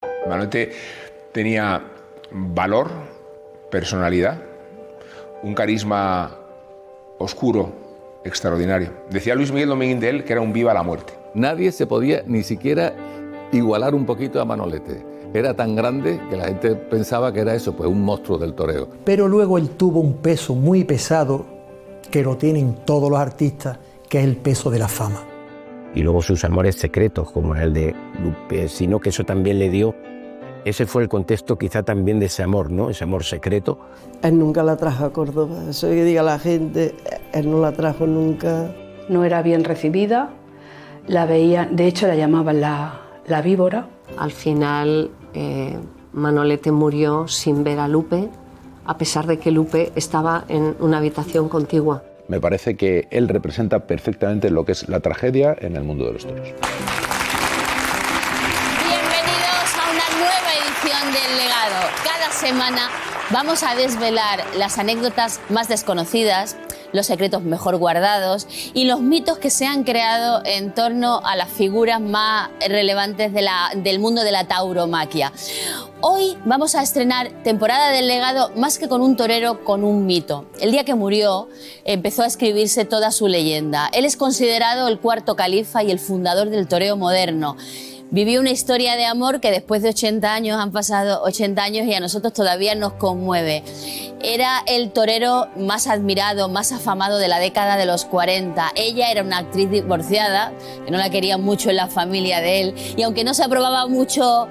Manolete tenía valor, personalidad, un carisma oscuro, extraordinario. Decía Luis Miguel Domínguez de él que era un viva la muerte. Nadie se podía ni siquiera igualar un poquito a Manolete. Era tan grande que la gente pensaba que era eso, pues un monstruo del toreo. Pero luego él tuvo un peso muy pesado, que lo tienen todos los artistas, que es el peso de la fama. Y luego sus amores secretos, como el de Lupe, sino que eso también le dio. Ese fue el contexto quizá también de ese amor, ¿no? Ese amor secreto. Él nunca la trajo a Córdoba, eso que diga la gente, él no la trajo nunca. No era bien recibida, la veían, de hecho la llamaban la víbora. Al final Manolete murió sin ver a Lupe, a pesar de que Lupe estaba en una habitación contigua. Me parece que él representa perfectamente lo que es la tragedia en el mundo de los toros. Bienvenidos a una nueva edición del Legado. Cada semana vamos a desvelar las anécdotas más desconocidas, los secretos mejor guardados y los mitos que se han creado en torno a las figuras más relevantes del mundo de la tauromaquia. Hoy vamos a estrenar temporada del Legado más que con un torero, con un mito. El día que murió empezó a escribirse toda su leyenda. Él es considerado el cuarto califa y el fundador del toreo moderno. Vivió una historia de amor que después de 80 años, han pasado 80 años y a nosotros todavía nos conmueve. Era el torero más admirado, más afamado de la década de los 40. Ella era una actriz divorciada, que no la quería mucho en la familia de él. Y aunque no se aprobaba mucho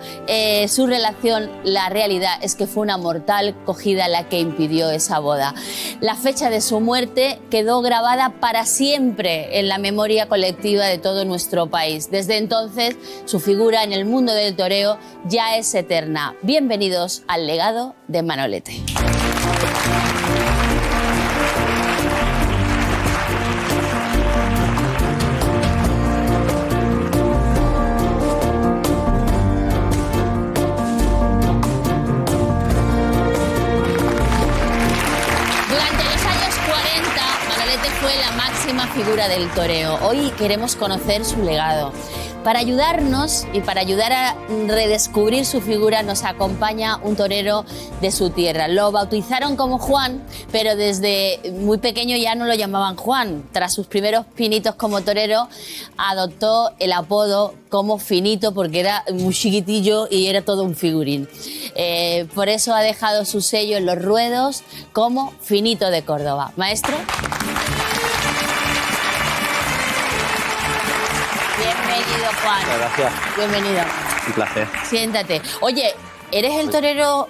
su relación, la realidad es que fue una mortal cogida la que impidió esa boda. La fecha de su muerte quedó grabada para siempre en la memoria colectiva de todo nuestro país. Desde entonces, su figura en el mundo del toreo ya es eterna. Bienvenidos al Legado de Manolete. Durante los años 40, Manolete fue la máxima figura del toreo. Hoy queremos conocer su legado. Para ayudarnos y para ayudar a redescubrir su figura nos acompaña un torero de su tierra. Lo bautizaron como Juan, pero desde muy pequeño ya no lo llamaban Juan. Tras sus primeros pinitos como torero, adoptó el apodo como Finito porque era muy chiquitillo y era todo un figurín. Por eso ha dejado su sello en los ruedos como Finito de Córdoba. Maestro. Bienvenido, Juan. Muchas gracias. Bienvenido. Un placer. Siéntate. Oye, ¿eres el torero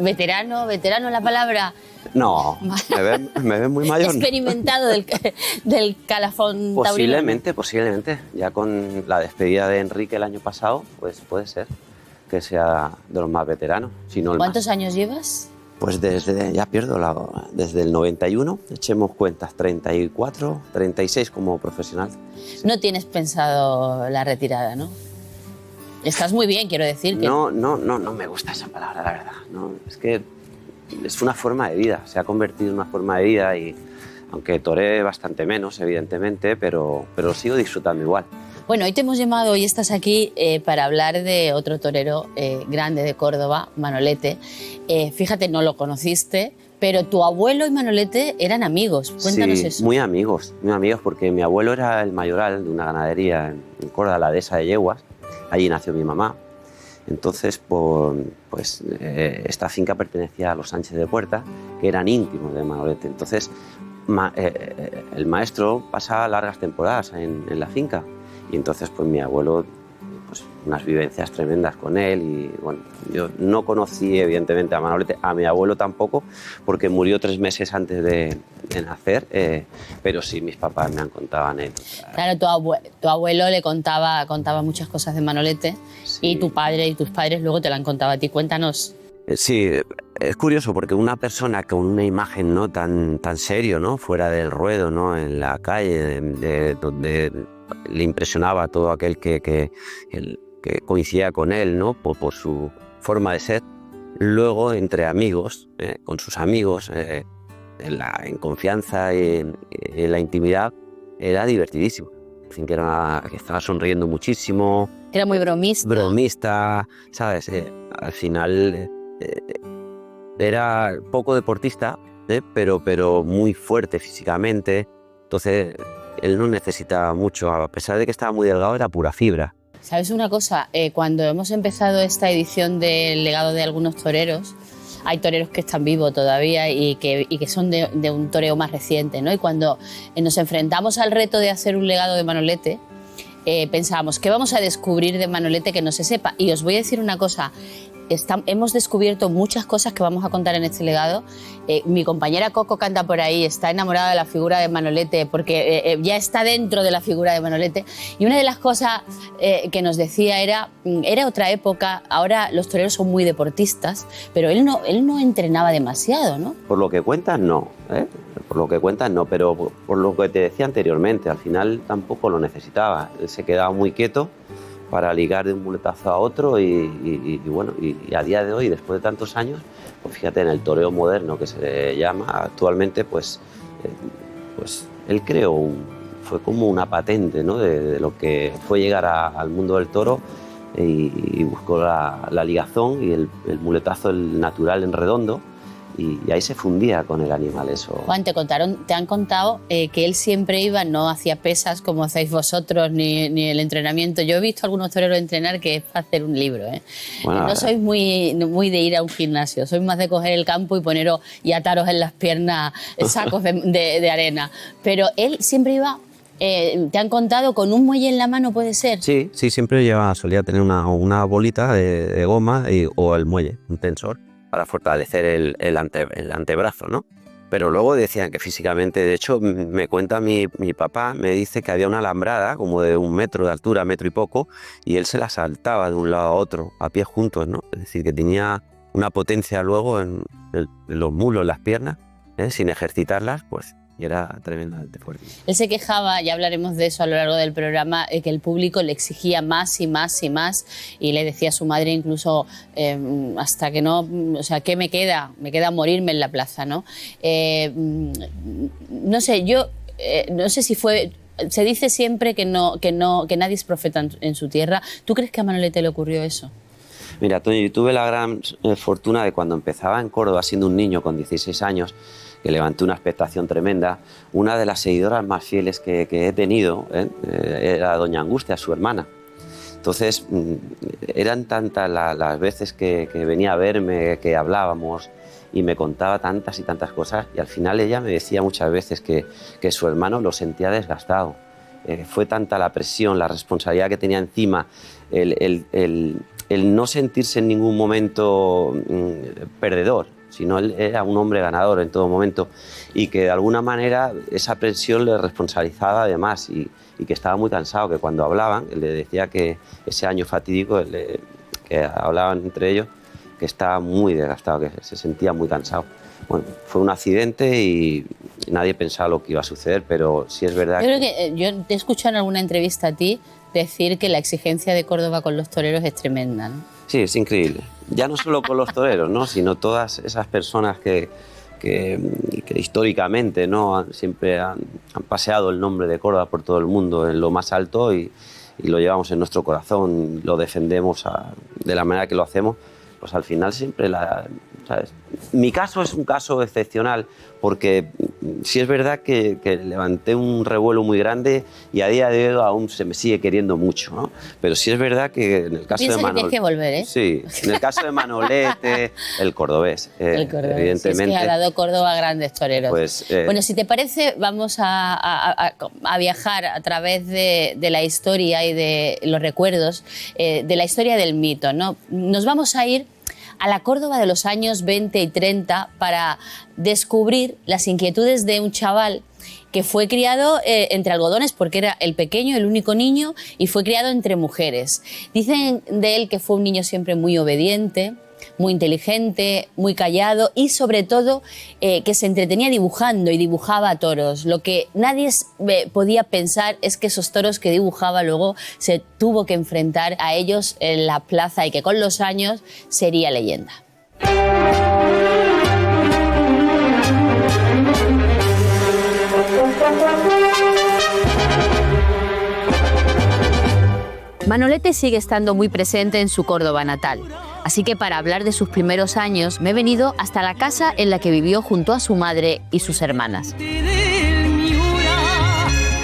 veterano la palabra? No, me ves muy mayor. Experimentado del calafón taurino. Posiblemente. Ya con la despedida de Enrique el año pasado, pues puede ser que sea de los más veteranos. Si no el ¿Cuántos más. años llevas? Pues desde el 91, echemos cuentas, 34, 36 como profesional. Sí. No tienes pensado la retirada, ¿no? Estás muy bien, quiero decir. Que... No me gusta esa palabra, la verdad. No, es que es una forma de vida, se ha convertido en una forma de vida y aunque toreé bastante menos, evidentemente, pero sigo disfrutando igual. Bueno, hoy te hemos llamado, hoy estás aquí para hablar de otro torero grande de Córdoba, Manolete. Fíjate, no lo conociste, pero tu abuelo y Manolete eran amigos. Cuéntanos eso. Muy amigos, porque mi abuelo era el mayoral de una ganadería en Córdoba, la dehesa de Yeguas. Allí nació mi mamá. Entonces, esta finca pertenecía a los Sánchez de Puerta, que eran íntimos de Manolete. Entonces, el maestro pasaba largas temporadas en la finca. Y entonces, pues mi abuelo, pues unas vivencias tremendas con él. Y bueno, yo no conocí evidentemente a Manolete, a mi abuelo tampoco, porque murió 3 meses antes de nacer, pero sí mis papás me han contado anécdotas. Claro, tu abuelo le contaba muchas cosas de Manolete, sí. Y tu padre y tus padres luego te la han contado a ti. Cuéntanos. Sí, es curioso porque una persona con una imagen no tan serio, ¿no? Fuera del ruedo, ¿no? En la calle, donde le impresionaba a todo aquel que coincidía con él, ¿no? Por su forma de ser. Luego, entre amigos, con sus amigos, en confianza y en la intimidad, era divertidísimo. Que estaba sonriendo muchísimo. Era muy bromista. Bromista, ¿sabes? Al final era poco deportista, pero muy fuerte físicamente. Entonces, él no necesitaba mucho. A pesar de que estaba muy delgado, era pura fibra. ¿Sabes una cosa? Cuando hemos empezado esta edición del legado de algunos toreros, hay toreros que están vivos todavía y que son de un toreo más reciente, ¿no? Y cuando nos enfrentamos al reto de hacer un legado de Manolete, pensábamos, ¿qué vamos a descubrir de Manolete que no se sepa? Y os voy a decir una cosa, hemos descubierto muchas cosas que vamos a contar en este legado. Mi compañera Coco, que anda por ahí, está enamorada de la figura de Manolete porque ya está dentro de la figura de Manolete. Y una de las cosas que nos decía era otra época, ahora los toreros son muy deportistas, pero él no entrenaba demasiado, ¿no? Por lo que cuentas, no. Por lo que cuentas, no, pero por lo que te decía anteriormente, al final tampoco lo necesitaba. Él se quedaba muy quieto para ligar de un muletazo a otro y bueno, y a día de hoy, después de tantos años, pues fíjate, en el toreo moderno que se le llama actualmente, pues él fue como una patente, ¿no? de lo que fue llegar al mundo del toro y buscó la ligazón y el muletazo, el natural en redondo, y ahí se fundía con el animal eso. Juan, te han contado que él siempre iba, no hacía pesas como hacéis vosotros, ni el entrenamiento. Yo he visto a algunos toreros entrenar que es para hacer un libro, ¿eh? Bueno, no sois muy de ir a un gimnasio, sois más de coger el campo y poneros y ataros en las piernas sacos de arena. Pero él siempre iba, te han contado, con un muelle en la mano, ¿puede ser? Sí, siempre solía tener una bolita de goma o el muelle, un tensor, para fortalecer el antebrazo, ¿no? Pero luego decían que físicamente, de hecho, me cuenta mi papá, me dice que había una alambrada como de 1 metro de altura, 1 metro y poco, y él se la saltaba de un lado a otro, a pies juntos, ¿no? Es decir, que tenía una potencia luego en los mulos, las piernas, sin ejercitarlas, pues, y era tremendamente fuerte. Él se quejaba, ya hablaremos de eso a lo largo del programa, que el público le exigía más y más y más, y le decía a su madre incluso hasta que no, o sea, ¿qué me queda? Me queda morirme en la plaza, ¿no? No sé, yo no sé si fue... Se dice siempre que nadie es profeta en su tierra. ¿Tú crees que a Manolete le ocurrió eso? Mira, Toño, yo tuve la gran fortuna de cuando empezaba en Córdoba, siendo un niño con 16 años, que levanté una expectación tremenda. Una de las seguidoras más fieles que he tenido era doña Angustia, su hermana. Entonces, eran tantas las veces que venía a verme, que hablábamos, y me contaba tantas y tantas cosas, y al final ella me decía muchas veces que su hermano lo sentía desgastado. Fue tanta la presión, la responsabilidad que tenía encima, el no sentirse en ningún momento perdedor, sino él era un hombre ganador en todo momento, y que de alguna manera esa presión le responsabilizaba además, y que estaba muy cansado, que cuando hablaban, él le decía que ese año fatídico, que hablaban entre ellos, que estaba muy desgastado, que se sentía muy cansado. Bueno, fue un accidente y nadie pensaba lo que iba a suceder, pero sí es verdad. Yo creo que yo te he escuchado en alguna entrevista a ti decir que la exigencia de Córdoba con los toreros es tremenda, ¿no? Sí, es increíble. Ya no solo con los toreros, ¿no? Sino todas esas personas que históricamente, ¿no? Siempre han paseado el nombre de Córdoba por todo el mundo en lo más alto, y lo llevamos en nuestro corazón, lo defendemos de la manera que lo hacemos. Pues al final siempre ¿sabes? Mi caso es un caso excepcional, porque sí es verdad que levanté un revuelo muy grande y a día de hoy aún se me sigue queriendo mucho, ¿no? Pero sí es verdad que en el caso de Manolete... Tienes que volver, ¿eh? Sí, en el caso de Manolete, el cordobés. El cordobés, evidentemente. es que ha dado Córdoba grandes toreros. Pues, bueno, si te parece, vamos a viajar a través de la historia y de los recuerdos, de la historia del mito, ¿no? Nos vamos a ir a la Córdoba de los años 20 y 30 para descubrir las inquietudes de un chaval que fue criado entre algodones, porque era el pequeño, el único niño, y fue criado entre mujeres. Dicen de él que fue un niño siempre muy obediente, muy inteligente, muy callado, y sobre todo que se entretenía dibujando y dibujaba toros. Lo que nadie podía pensar es que esos toros que dibujaba luego se tuvo que enfrentar a ellos en la plaza, y que con los años sería leyenda. Manolete sigue estando muy presente en su Córdoba natal, así que para hablar de sus primeros años me he venido hasta la casa en la que vivió junto a su madre y sus hermanas.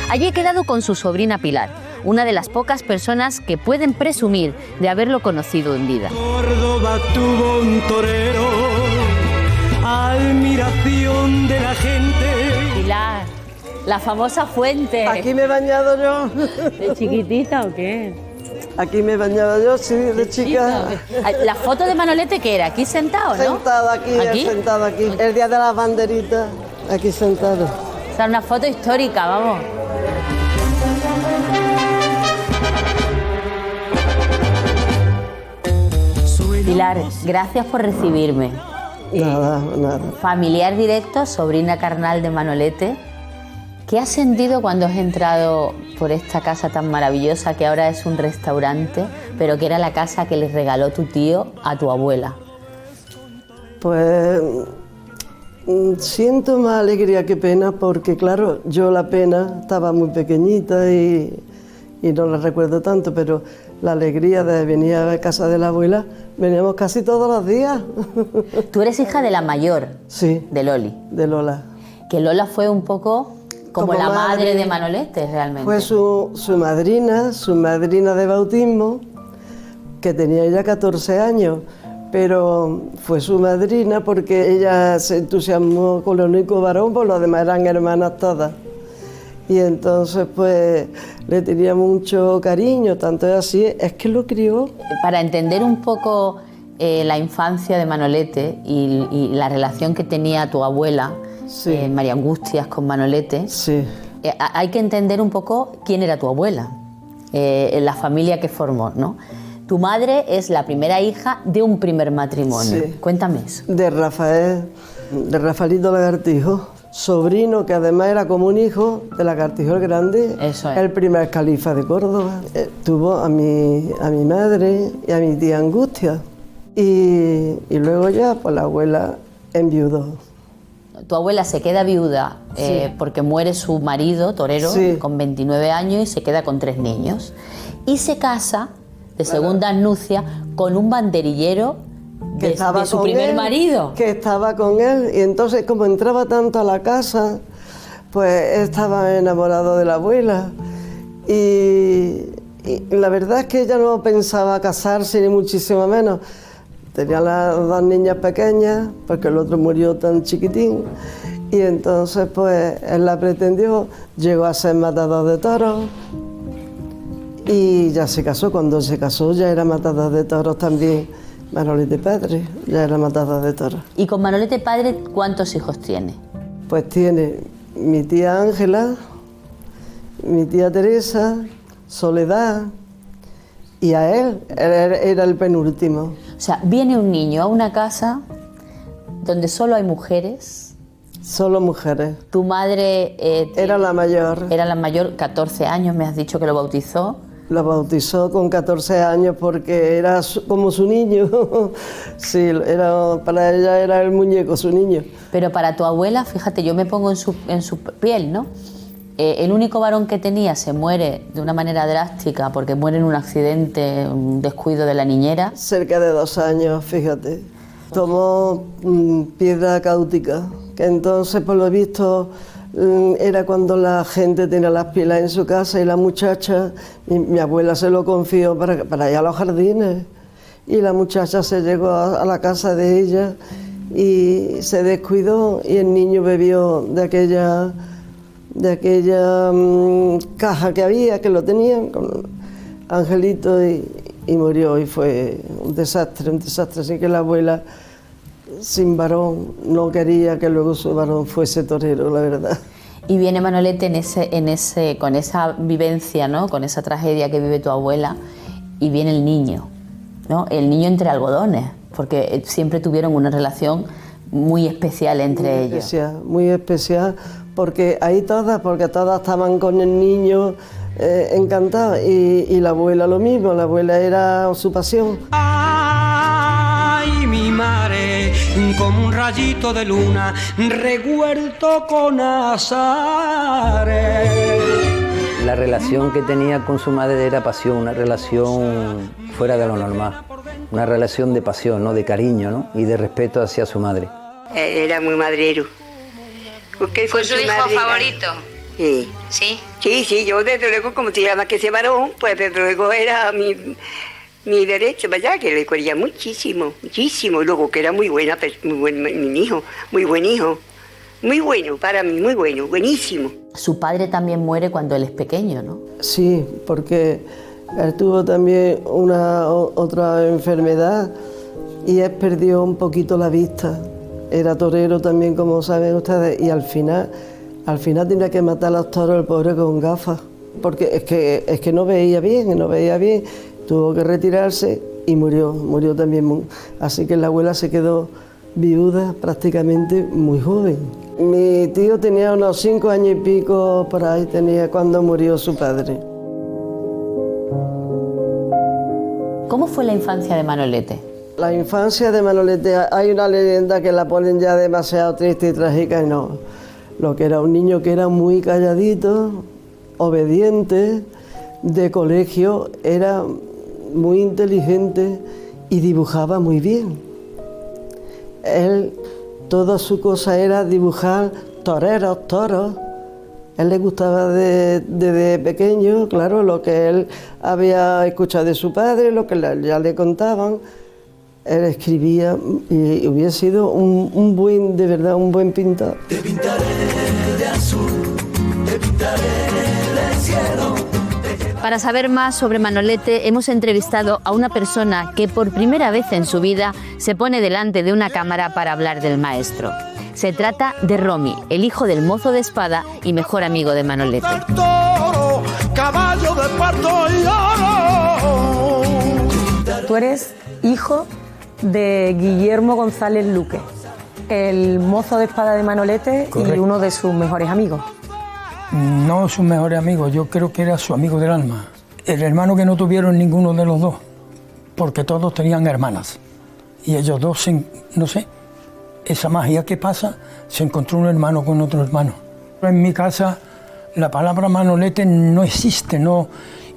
Allí he quedado con su sobrina Pilar, una de las pocas personas que pueden presumir de haberlo conocido en vida. Córdoba tuvo un torero, admiración de la gente. Pilar, la famosa fuente. Aquí me he bañado yo. ¿De chiquitita o qué? Aquí me he bañado yo, sí, de chica. ¿La foto de Manolete qué era? ¿Aquí sentado, no? Sentado aquí, sentado aquí. El día de las banderitas, aquí sentado. O sea, una foto histórica, vamos. Pilar, gracias por recibirme. Nada. Familiar directo, sobrina carnal de Manolete. ¿Qué has sentido cuando has entrado por esta casa tan maravillosa que ahora es un restaurante, pero que era la casa que les regaló tu tío a tu abuela? Pues siento más alegría que pena, porque claro, yo la pena estaba muy pequeñita y no la recuerdo tanto, pero la alegría de venir a la casa de la abuela, veníamos casi todos los días. Tú eres hija de la mayor, sí, de Loli. De Lola. Que Lola fue un poco como la madre de Manolete, realmente. Fue su madrina de bautismo, que tenía ella 14 años, pero fue su madrina porque ella se entusiasmó con el único varón, pues los demás eran hermanas todas. Y entonces pues le tenía mucho cariño, tanto es así, es que lo crió. Para entender un poco la infancia de Manolete y la relación que tenía tu abuela, sí. María Angustias, con Manolete, sí. Hay que entender un poco quién era tu abuela, la familia que formó, ¿no? Tu madre es la primera hija de un primer matrimonio. Sí. Cuéntame eso. De Rafaelito Lagartijo, sobrino que además era como un hijo de Lagartijo el Grande, eso es. El primer califa de Córdoba. Tuvo a mi madre y a mi tía Angustia. Y luego ya, pues la abuela enviudó. Tu abuela se queda viuda Sí. porque muere su marido, torero, Sí. con 29 años y se queda con 3 niños. Y se casa de segunda nupcia con un banderillero de su primer marido. Que estaba con él, y entonces como entraba tanto a la casa, pues estaba enamorado de la abuela. Y la verdad es que ella no pensaba casarse, ni muchísimo menos. Tenía las 2 niñas pequeñas, porque el otro murió tan chiquitín. Y entonces pues él la pretendió, llegó a ser matador de toros. Y ya se casó. Cuando se casó ya era matador de toros también. Manolete padre, ya era matador de toros. ¿Y con Manolete padre cuántos hijos tiene? Pues tiene mi tía Ángela, mi tía Teresa, Soledad, y a él era el penúltimo. O sea, viene un niño a una casa donde solo hay mujeres. Solo mujeres. Tu madre... era la mayor. Era la mayor, 14 años, me has dicho que lo bautizó. Lo bautizó con 14 años porque era como su niño. Sí, para ella era el muñeco, su niño. Pero para tu abuela, fíjate, yo me pongo en su piel, ¿no? El único varón que tenía se muere de una manera drástica porque muere en un accidente, un descuido de la niñera. Cerca de 2 años, fíjate. Tomó piedra cáutica, que entonces, por lo visto, era cuando la gente tenía las pilas en su casa y la muchacha, mi abuela se lo confió para ir a los jardines. Y la muchacha se llegó a la casa de ella y se descuidó y el niño bebió de aquella caja que había, que lo tenían con Angelito, y murió, y fue un desastre, así que la abuela sin varón no quería que luego su varón fuese torero, la verdad. Y viene Manolete con esa vivencia, ¿no? Con esa tragedia que vive tu abuela, y viene el niño, ¿no? El niño entre algodones, porque siempre tuvieron una relación muy especial entre ellos. Muy especial, porque todas estaban con el niño encantadas, y la abuela lo mismo, la abuela era su pasión. Ay, mi madre, como un rayito de luna, revuelto con azares. La relación que tenía con su madre era pasión, una relación fuera de lo normal, una relación de pasión, ¿no? De cariño, ¿no? Y de respeto hacia su madre. Era muy madrero. ¿Fue su hijo favorito? Sí. ¿Sí? Sí, yo desde luego, como te llamas que ese varón, pues desde luego era mi derecho, ¿verdad? Que le quería muchísimo. Y luego que era muy buena, muy buen mi hijo, muy buen hijo. Muy bueno, para mí, muy bueno, buenísimo. Su padre también muere cuando él es pequeño, ¿no? Sí, porque él tuvo también otra enfermedad y él perdió un poquito la vista. Era torero también, como saben ustedes, y al final tenía que matar a los toros el pobre con gafas, porque es que no veía bien, tuvo que retirarse y murió también. Así que la abuela se quedó viuda prácticamente muy joven. Mi tío tenía unos 5 años y pico por ahí, tenía cuando murió su padre. ¿Cómo fue la infancia de Manolete? La infancia de Manolete, hay una leyenda que la ponen ya demasiado triste y trágica y no. Lo que era un niño que era muy calladito, obediente, de colegio, era muy inteligente y dibujaba muy bien. Él, toda su cosa era dibujar toreros, toros. Él le gustaba desde pequeño, claro, lo que él había escuchado de su padre, lo que ya le contaban. Él escribía y hubiera sido un buen pintor. Te pintaré de azul, te pintaré de cielo. Para saber más sobre Manolete, hemos entrevistado a una persona que por primera vez en su vida se pone delante de una cámara para hablar del maestro. Se trata de Romy, el hijo del mozo de espada y mejor amigo de Manolete. Caballo de parto y oro. Tú eres hijo de Guillermo González Luque, el mozo de espada de Manolete. Correcto. Y uno de sus mejores amigos. No sus mejores amigos, yo creo que era su amigo del alma. El hermano que no tuvieron ninguno de los dos, porque todos tenían hermanas. Y ellos dos, no sé, esa magia que pasa, se encontró un hermano con otro hermano. En mi casa la palabra Manolete no existe, no.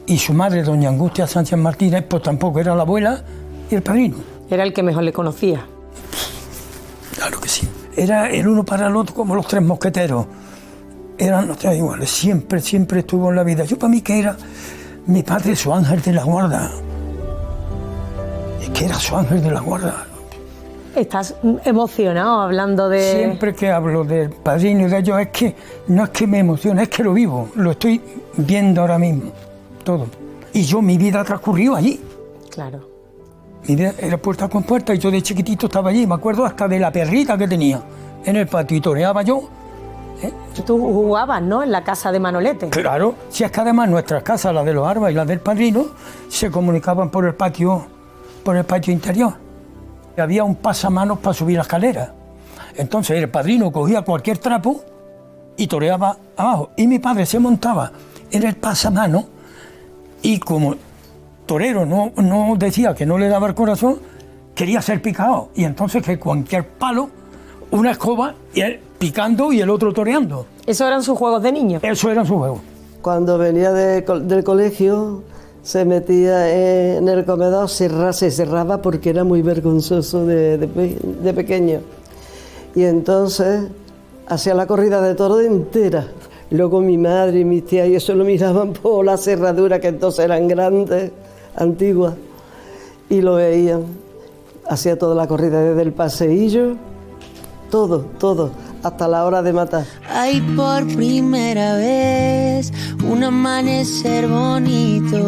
Y su madre, doña Angustia Sánchez Martínez, pues tampoco, era la abuela y el padrino. Era el que mejor le conocía. Claro que sí. Era el uno para el otro como los 3 mosqueteros. Eran los 3 iguales, siempre estuvo en la vida. Yo para mí que era mi padre, su ángel de la guarda. Es que era su ángel de la guarda. Estás emocionado hablando de... Siempre que hablo del padrino y de ellos es que no es que me emocione, es que lo vivo, lo estoy viendo ahora mismo, todo. Y yo, mi vida transcurrió allí. Claro. Mi vida era puerta con puerta y yo de chiquitito estaba allí, me acuerdo hasta de la perrita que tenía en el patio y toreaba yo. Tú jugabas, ¿no?, en la casa de Manolete. Claro, si es que además nuestras casas, la de los Arbas y la del padrino, se comunicaban por el patio interior. Había un pasamanos para subir la escalera. Entonces el padrino cogía cualquier trapo y toreaba abajo. Y mi padre se montaba en el pasamanos y como torero no decía que no le daba el corazón, quería ser picado. Y entonces que cualquier palo, una escoba, y él picando y el otro toreando. ¿Esos eran sus juegos de niño? Eso eran sus juegos. Cuando venía del colegio, se metía en el comedor, se cerraba porque era muy vergonzoso de pequeño. Y entonces hacía la corrida de toro entera. Luego mi madre y mis tías, y eso lo miraban por la cerradura, que entonces eran grandes, antiguas, y lo veían. Hacía toda la corrida desde el paseillo, todo, hasta la hora de matar. Ay, por primera vez, un amanecer bonito.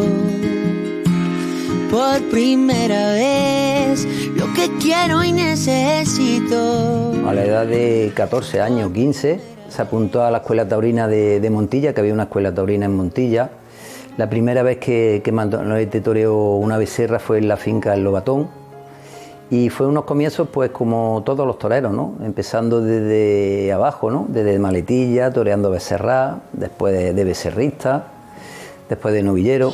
Por primera vez, lo que quiero y necesito. A la edad de 14 años, 15, se apuntó a la escuela taurina de Montilla, que había una escuela taurina en Montilla. La primera vez que Manolete toreó una becerra fue en la finca El Lobatón. Y fue unos comienzos pues como todos los toreros, ¿no? Empezando desde abajo, ¿no? Desde maletilla, toreando becerra, después de becerrista, después de novillero.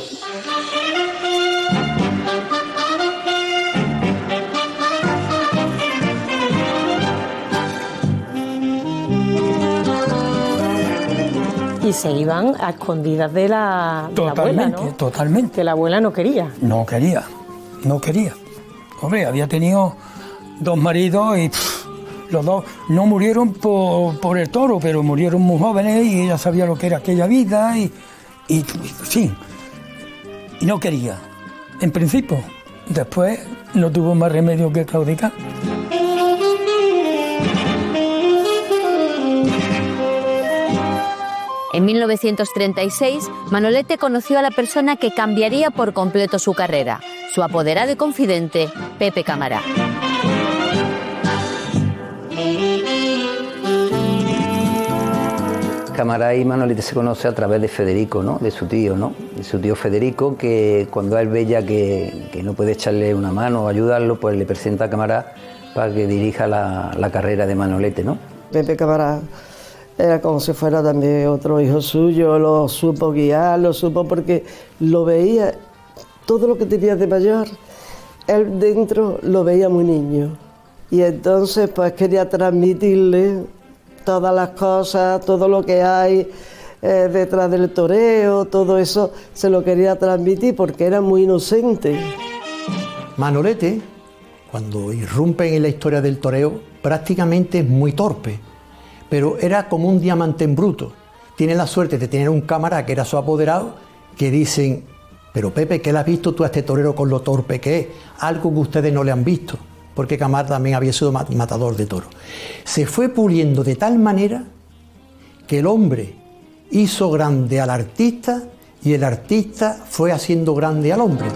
Y se iban a escondidas de la abuela, ¿no? Totalmente. Que la abuela no quería. No quería. Hombre, había tenido 2 maridos y los 2 no murieron por el toro, pero murieron muy jóvenes y ella sabía lo que era aquella vida y sí, y no quería, en principio. Después no tuvo más remedio que claudicar. En 1936, Manolete conoció a la persona que cambiaría por completo su carrera, su apoderado y confidente, Pepe Camará. Camará y Manolete se conoce a través de Federico, ¿no? De su tío, ¿no? De su tío Federico, que cuando él ve ya que no puede echarle una mano o ayudarlo, pues le presenta a Camará para que dirija la carrera de Manolete, ¿no? Pepe Camará era como si fuera también otro hijo suyo, lo supo guiar, lo supo porque lo veía, todo lo que tenía de mayor, él dentro lo veía muy niño. Y entonces pues quería transmitirle todas las cosas, todo lo que hay detrás del toreo, todo eso se lo quería transmitir porque era muy inocente. Manolete, cuando irrumpe en la historia del toreo, prácticamente es muy torpe, pero era como un diamante en bruto. Tiene la suerte de tener un camarada que era su apoderado, que dicen, pero Pepe, ¿qué le has visto tú a este torero con lo torpe que es? Algo que ustedes no le han visto, porque Camará también había sido matador de toros. Se fue puliendo de tal manera que el hombre hizo grande al artista y el artista fue haciendo grande al hombre.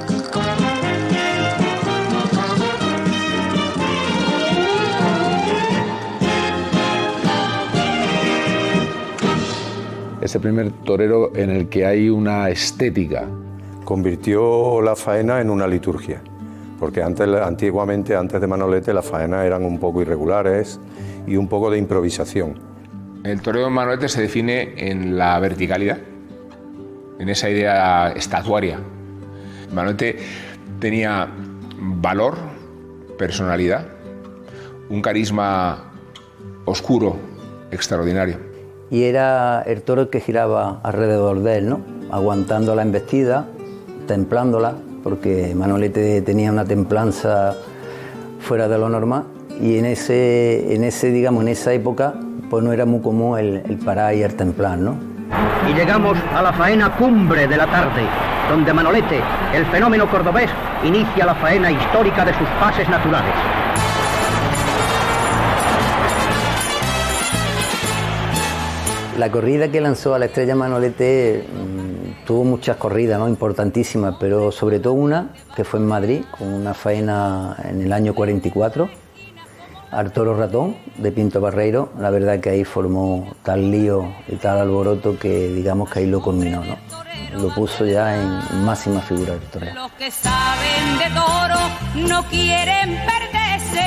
Ese primer torero en el que hay una estética. Convirtió la faena en una liturgia, porque antiguamente, antes de Manolete, las faenas eran un poco irregulares y un poco de improvisación. El toreo de Manolete se define en la verticalidad, en esa idea estatuaria. Manolete tenía valor, personalidad, un carisma oscuro, extraordinario. Y era el toro que giraba alrededor de él, ¿no? Aguantando la embestida, templándola, porque Manolete tenía una templanza fuera de lo normal, y en esa época pues no era muy común el parar y el templar, ¿no? Y llegamos a la faena cumbre de la tarde, donde Manolete, el fenómeno cordobés, inicia la faena histórica de sus pases naturales. La corrida que lanzó a la estrella Manolete tuvo muchas corridas, ¿no? Importantísimas, pero sobre todo una que fue en Madrid, con una faena en el año 44, al toro ratón de Pinto Barreiro. La verdad que ahí formó tal lío y tal alboroto que digamos que ahí lo culminó, ¿no? Lo puso ya en máxima figura del toreo. Los que saben de toro no quieren perderse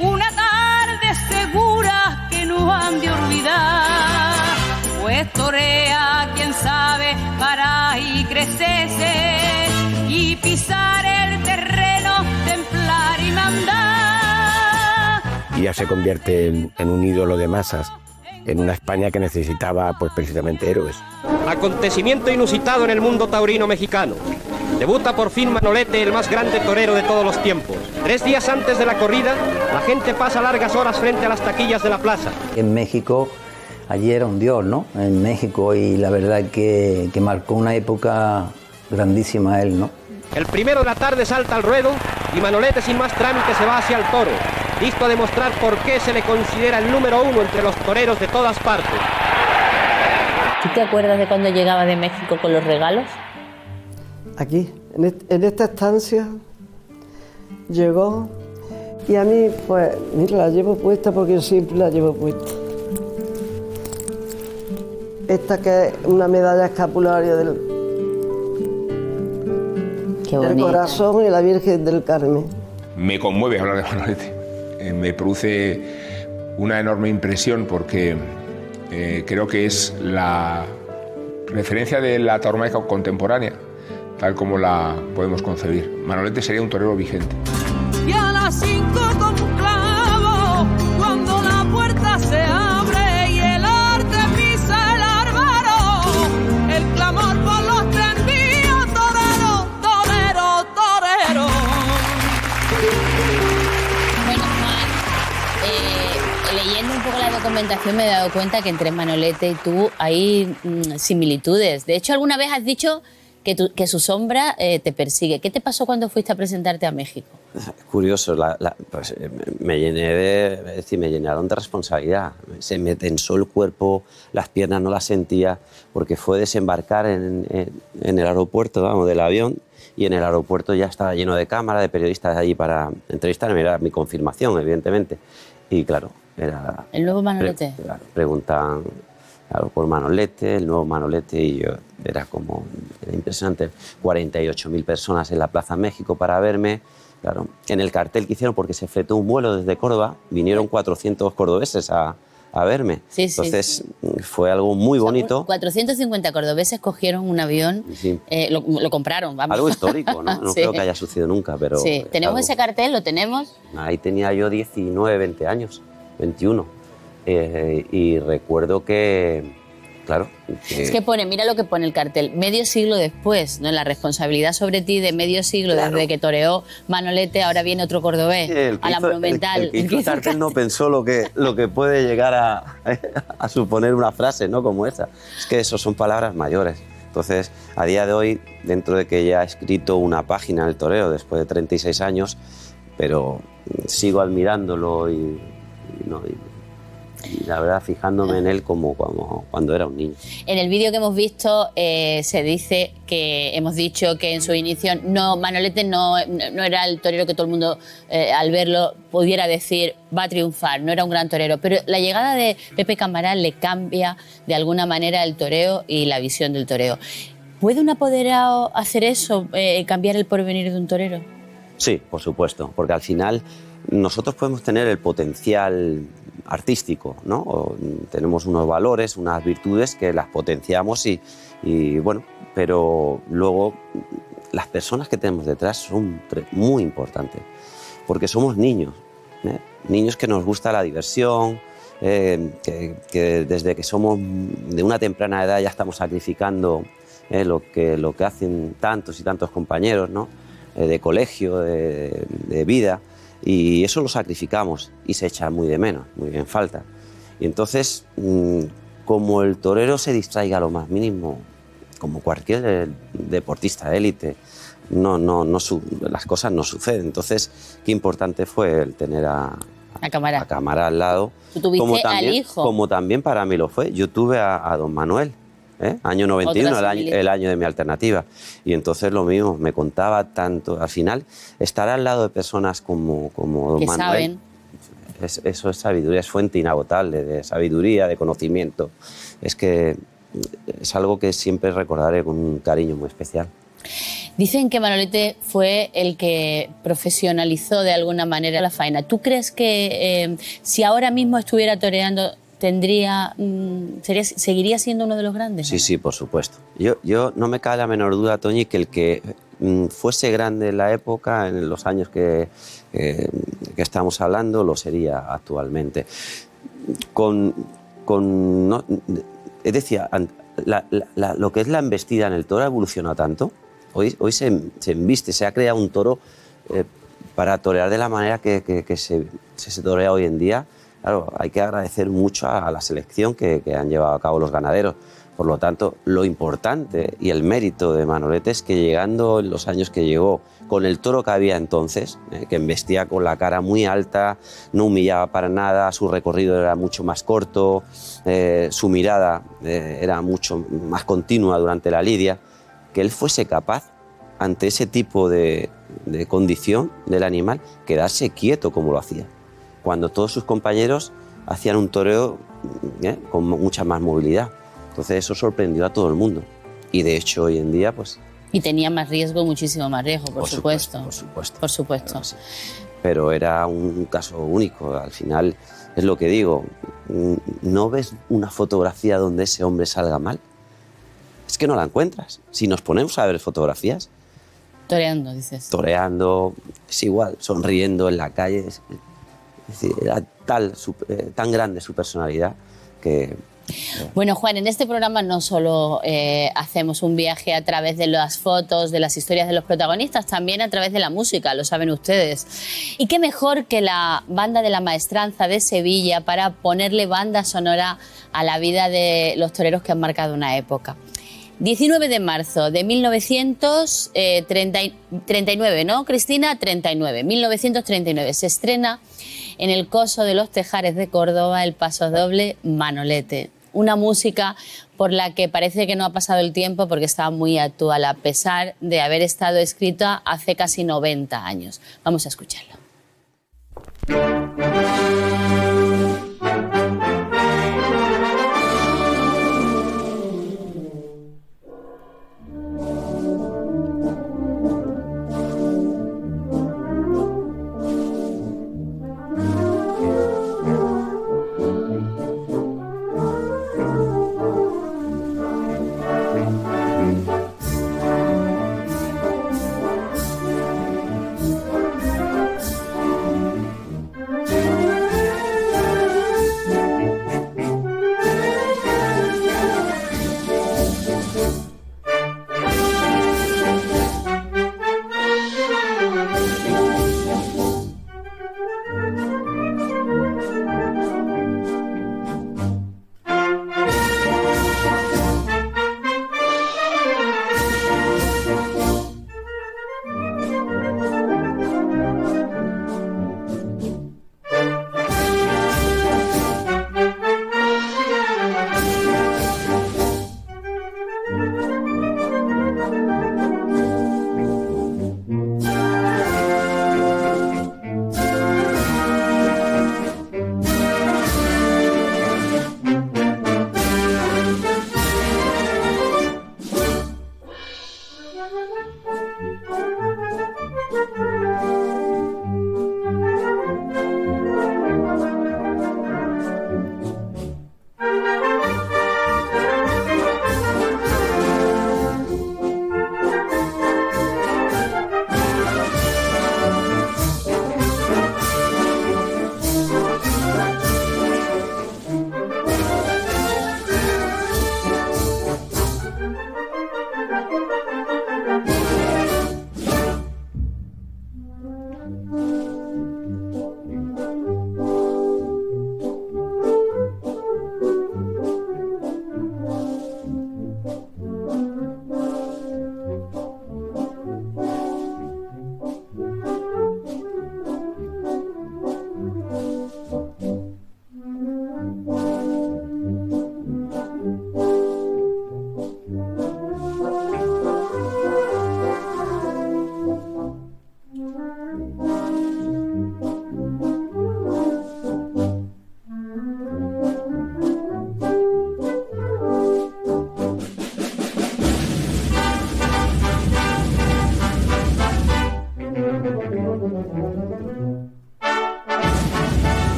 una tarde segura que no han de olvidar. Pues torea quien sabe parar y crecerse y pisar el terreno, templar y mandar. Y ya se convierte en un ídolo de masas, en una España que necesitaba pues precisamente héroes. Acontecimiento inusitado en el mundo taurino mexicano. Debuta por fin Manolete, el más grande torero de todos los tiempos. 3 días antes de la corrida, la gente pasa largas horas frente a las taquillas de la plaza. En México, allí era un dios, ¿no? En México, y la verdad que marcó una época grandísima él, ¿no? El primero de la tarde salta al ruedo y Manolete sin más trámite se va hacia el toro, listo a demostrar por qué se le considera el número 1 entre los toreros de todas partes. ¿Tú te acuerdas de cuando llegaba de México con los regalos? Aquí, en esta estancia, llegó y a mí, pues, mira, la llevo puesta porque yo siempre la llevo puesta. Esta que es una medalla escapularia del Corazón y la Virgen del Carmen. Me conmueve hablar de Manolete. Me produce una enorme impresión porque creo que es la referencia de la tauromaquia contemporánea, tal como la podemos concebir. Manolete sería un torero vigente. Y a las 5 con un clavo, cuando la puerta se abre y el arte pisa el árbaro, la documentación me he dado cuenta que entre Manolete y tú hay similitudes. De hecho, alguna vez has dicho que su sombra te persigue. ¿Qué te pasó cuando fuiste a presentarte a México? Curioso, pues, me llenaron de responsabilidad. Se me tensó el cuerpo, las piernas no las sentía, porque fue desembarcar en el aeropuerto, vamos, del avión, y en el aeropuerto ya estaba lleno de cámaras, de periodistas allí para entrevistarme. Era mi confirmación, evidentemente. Y claro, era... ¿El nuevo Manolete? Preguntan por Manolete, el nuevo Manolete, y yo era impresionante. 48.000 personas en la Plaza México para verme. Claro, en el cartel que hicieron, porque se fletó un vuelo desde Córdoba, vinieron 400 cordobeses a verme. Sí, entonces fue algo muy bonito. 450 cordobeses cogieron un avión, Sí. Lo compraron, vamos. Algo histórico, ¿no? No Sí. creo que haya sucedido nunca, pero... Sí, ¿tenemos ese cartel? ¿Lo tenemos? Ahí tenía yo 19, 20 años, 21. Y recuerdo que, claro... Es que mira lo que pone el cartel, medio siglo después, ¿no? La responsabilidad sobre ti de medio siglo, Claro. desde que toreó Manolete, ahora viene otro cordobés, a la Monumental. El que hizo el cartel no pensó lo que puede llegar a suponer una frase, ¿no? Como esa. Es que eso son palabras mayores. Entonces, a día de hoy, dentro de que ya he escrito una página en el toreo después de 36 años, pero sigo admirándolo y la verdad fijándome en él como cuando era un niño. En el vídeo que hemos visto se dice que hemos dicho que en su inicio Manolete no era el torero que todo el mundo al verlo pudiera decir va a triunfar, no era un gran torero, pero la llegada de Pepe Camaral le cambia de alguna manera el toreo y la visión del toreo. ¿Puede un apoderado hacer eso, cambiar el porvenir de un torero? Sí, por supuesto, porque al final nosotros podemos tener el potencial artístico, ¿no? Tenemos unos valores, unas virtudes que las potenciamos y bueno, pero luego las personas que tenemos detrás son muy importantes, porque somos niños, niños que nos gusta la diversión, que desde que somos de una temprana edad ya estamos sacrificando lo que hacen tantos y tantos compañeros, ¿no? De colegio, de vida. Y eso lo sacrificamos y se echa muy de menos, muy en falta. Y entonces, como el torero se distraiga lo más mínimo, como cualquier deportista de élite, las cosas no suceden. Entonces, qué importante fue el tener a Camaral al lado. Tú tuviste al hijo. Como también para mí lo fue. Yo tuve a don Manuel. Año 91, el año de mi alternativa. Y entonces lo mismo, me contaba tanto. Al final, estar al lado de personas como don Manuel, eso es sabiduría, es fuente inagotable de sabiduría, de conocimiento. Es que es algo que siempre recordaré con un cariño muy especial. Dicen que Manolete fue el que profesionalizó de alguna manera la faena. ¿Tú crees que si ahora mismo estuviera toreando seguiría siendo uno de los grandes? Sí, sí, por supuesto. Yo no me cabe la menor duda, Toñi, que el que fuese grande en la época, en los años que estamos hablando, lo sería actualmente. Decía, lo que es la embestida en el toro ha evolucionado tanto. Hoy se embiste, se ha creado un toro para torear de la manera que se torea hoy en día. Claro, hay que agradecer mucho a la selección que han llevado a cabo los ganaderos. Por lo tanto, lo importante y el mérito de Manolete es que llegando en los años que llegó, con el toro que había entonces, que embestía con la cara muy alta, no humillaba para nada, su recorrido era mucho más corto, su mirada era mucho más continua durante la lidia, que él fuese capaz, ante ese tipo de condición del animal, quedarse quieto como lo hacía, cuando todos sus compañeros hacían un toreo con mucha más movilidad. Entonces eso sorprendió a todo el mundo. Y de hecho hoy en día pues... Y tenía más riesgo, muchísimo más riesgo, por supuesto. Por supuesto. Pero era un caso único. Al final es lo que digo. ¿No ves una fotografía donde ese hombre salga mal? Es que no la encuentras. Si nos ponemos a ver fotografías... Toreando, dices. Toreando, es igual, sonriendo en la calle. Es decir, era tan grande su personalidad que Bueno, Juan, en este programa no solo hacemos un viaje a través de las fotos, de las historias de los protagonistas, también a través de la música, lo saben ustedes. Y qué mejor que la Banda de la Maestranza de Sevilla para ponerle banda sonora a la vida de los toreros que han marcado una época. 19 de marzo de 1939, ¿no, Cristina? 1939. Se estrena en el Coso de los Tejares de Córdoba el pasodoble Manolete. Una música por la que parece que no ha pasado el tiempo porque está muy actual, a pesar de haber estado escrita hace casi 90 años. Vamos a escucharlo.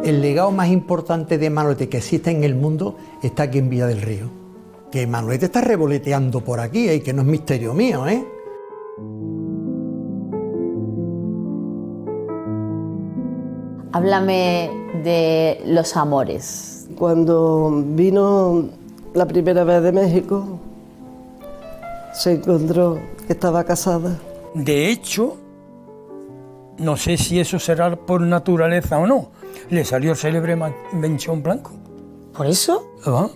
El legado más importante de Manolete que existe en el mundo está aquí en Villa del Río. Que Manolete está revoloteando por aquí, que no es misterio mío, ¿eh? Háblame de los amores. Cuando vino la primera vez de México, se encontró que estaba casada. De hecho, no sé si eso será por naturaleza o no, le salió el célebre mechón blanco. ¿Por eso? ¿Ah?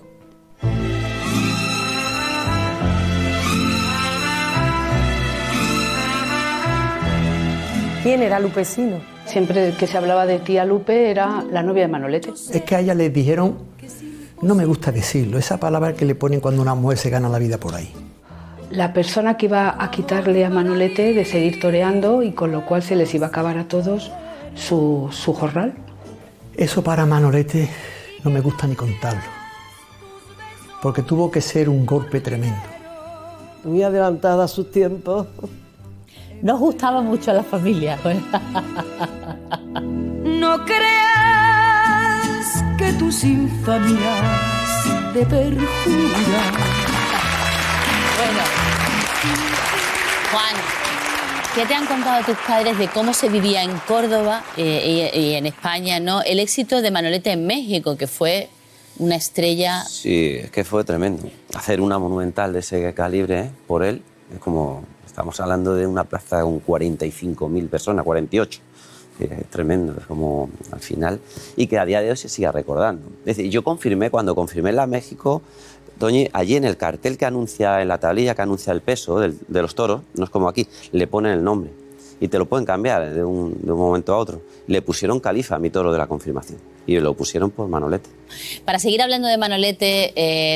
¿Quién era Lupe Sino? Siempre que se hablaba de tía Lupe era la novia de Manolete. Es que a ella les dijeron, no me gusta decirlo, esa palabra que le ponen cuando una mujer se gana la vida por ahí. La persona que iba a quitarle a Manolete de seguir toreando y con lo cual se les iba a acabar a todos su jornal. Eso para Manolete no me gusta ni contarlo, porque tuvo que ser un golpe tremendo. Muy adelantada a sus tiempos. Nos gustaba mucho a la familia. No creas que tus infamias de perjuran. Bueno, Juan, ¿qué te han contado tus padres de cómo se vivía en Córdoba y en España, ¿no? El éxito de Manolete en México, que fue una estrella. Sí, es que fue tremendo. Hacer una monumental de ese calibre por él es como... Estamos hablando de una plaza con 45.000 personas, 48. Es tremendo, es como al final. Y que a día de hoy se siga recordando. Es decir, yo confirmé, cuando confirmé la México, Toñi, allí en el cartel que anuncia, en la tablilla que anuncia el peso de los toros, no es como aquí, le ponen el nombre. Y te lo pueden cambiar de un momento a otro. Le pusieron Califa a mi toro de la confirmación. Y lo pusieron por Manolete. Para seguir hablando de Manolete,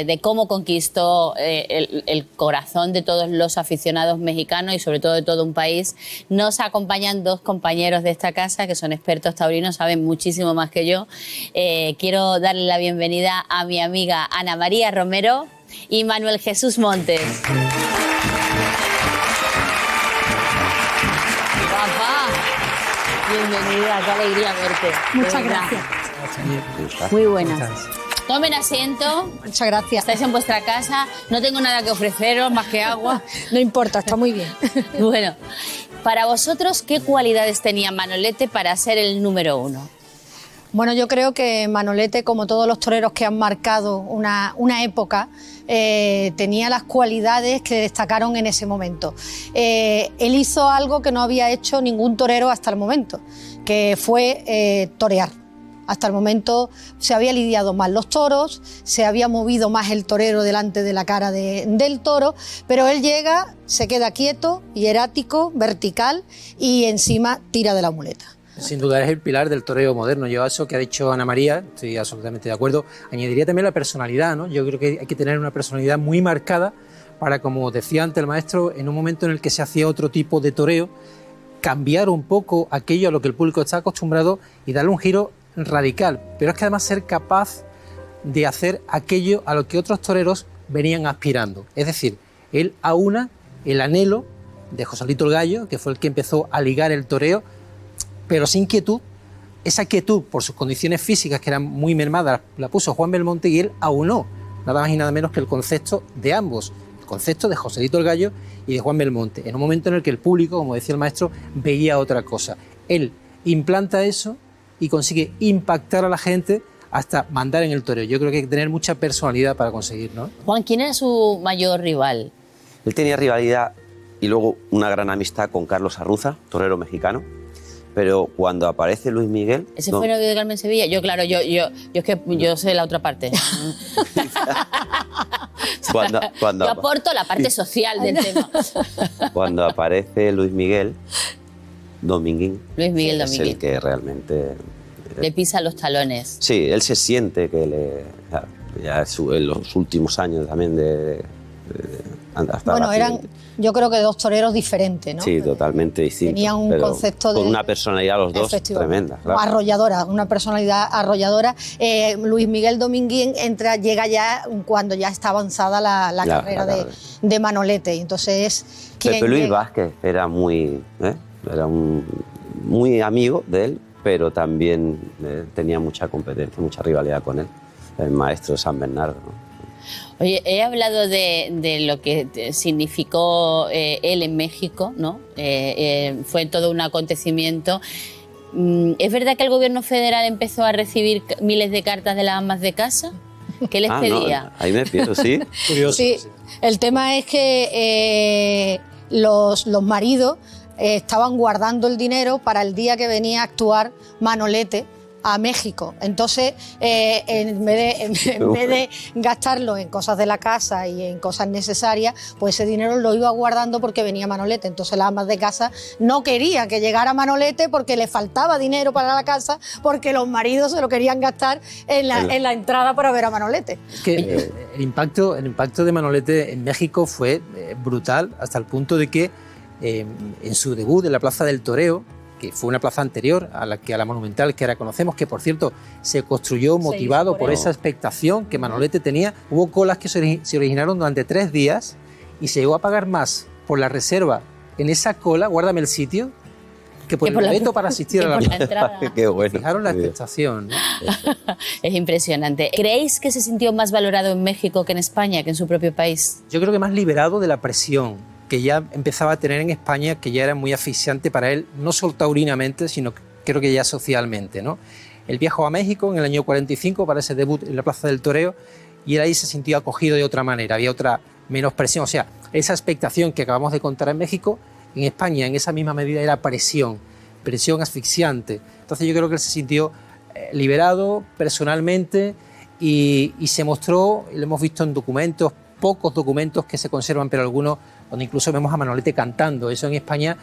de cómo conquistó el corazón de todos los aficionados mexicanos y sobre todo de todo un país, nos acompañan dos compañeros de esta casa que son expertos taurinos, saben muchísimo más que yo. Quiero darle la bienvenida a mi amiga Ana María Romero y Manuel Jesús Montes. Papá, bienvenida, qué alegría verte. Muchas gracias. Muy buenas. Tomen asiento. Muchas gracias. Estáis en vuestra casa. No tengo nada que ofreceros más que agua. No importa, está muy bien. Bueno, para vosotros, ¿qué cualidades tenía Manolete para ser el número uno? Bueno, yo creo que Manolete, como todos los toreros que han marcado una época, tenía las cualidades que destacaron en ese momento. Él hizo algo que no había hecho ningún torero hasta el momento, que fue torear. Hasta el momento se había lidiado más los toros, se había movido más el torero delante de la cara del toro, pero él llega, se queda quieto, hierático, vertical y encima tira de la muleta. Sin duda es el pilar del toreo moderno. Yo a eso que ha dicho Ana María, estoy absolutamente de acuerdo. Añadiría también la personalidad, ¿no? Yo creo que hay que tener una personalidad muy marcada para, como decía antes el maestro, en un momento en el que se hacía otro tipo de toreo, cambiar un poco aquello a lo que el público está acostumbrado y darle un giro radical, pero es que además ser capaz de hacer aquello a lo que otros toreros venían aspirando. Es decir, él aúna el anhelo de Joselito el Gallo, que fue el que empezó a ligar el toreo, pero sin quietud. Esa quietud, por sus condiciones físicas que eran muy mermadas, la puso Juan Belmonte y él aunó nada más y nada menos que el concepto de ambos, el concepto de Joselito el Gallo y de Juan Belmonte, en un momento en el que el público, como decía el maestro, veía otra cosa. Él implanta eso y consigue impactar a la gente hasta mandar en el toreo. Yo creo que hay que tener mucha personalidad para conseguir, ¿no? Juan, ¿quién era su mayor rival? Él tenía rivalidad y luego una gran amistad con Carlos Arruza, torero mexicano, pero cuando aparece Luis Miguel... ¿Ese fue novio de Carmen Sevilla? Yo, claro, yo es que yo sé la otra parte. Yo aporto la parte social del tema. Cuando aparece Luis Miguel Dominguín, Luis Miguel es Dominguín. el que realmente... Le pisa los talones. Sí, él se siente que ya en los últimos años también hasta bueno, eran yo creo que dos toreros diferentes, ¿no? Sí, totalmente distintos. Tenían un concepto con una personalidad los dos tremenda. Claro. Arrolladora, una personalidad arrolladora. Luis Miguel Dominguín llega ya cuando ya está avanzada la carrera de Manolete. Entonces, Pepe Luis Vázquez era muy amigo de él, pero también tenía mucha competencia, mucha rivalidad con él, el maestro de San Bernardo, ¿no? Oye, he hablado de lo que significó él en México, ¿no? Fue todo un acontecimiento. ¿Es verdad que el gobierno federal empezó a recibir miles de cartas de las amas de casa? ¿Qué les pedía? No, ahí me pierdo, sí. Curioso. Sí, el tema es que los maridos estaban guardando el dinero para el día que venía a actuar Manolete a México. Entonces, en vez de gastarlo en cosas de la casa y en cosas necesarias, pues ese dinero lo iba guardando porque venía Manolete. Entonces las amas de casa no querían que llegara Manolete porque le faltaba dinero para la casa, porque los maridos se lo querían gastar en la entrada para ver a Manolete. Que el impacto de Manolete en México fue brutal, hasta el punto de que en su debut en la Plaza del Toreo, que fue una plaza anterior a la Monumental que ahora conocemos, que por cierto se construyó motivado por esa expectación que Manolete tenía, hubo colas que se originaron durante 3 días y se llegó a pagar más por la reserva en esa cola, guárdame el sitio, que por el boleto para asistir a la entrada. Qué bueno. Fijaron la expectación, ¿no? Es impresionante. ¿Creéis que se sintió más valorado en México que en España, que en su propio país? Yo creo que más liberado de la presión que ya empezaba a tener en España, que ya era muy asfixiante para él, no solo taurinamente, sino creo que ya socialmente, ¿no? Él viajó a México en el año 45 para ese debut en la Plaza del Toreo y él ahí se sintió acogido de otra manera, había otra menos presión. O sea, esa expectación que acabamos de contar en México, en España en esa misma medida era presión asfixiante. Entonces yo creo que él se sintió liberado personalmente y se mostró, y lo hemos visto en documentos, pocos documentos que se conservan, pero algunos donde incluso vemos a Manolete cantando. Eso en España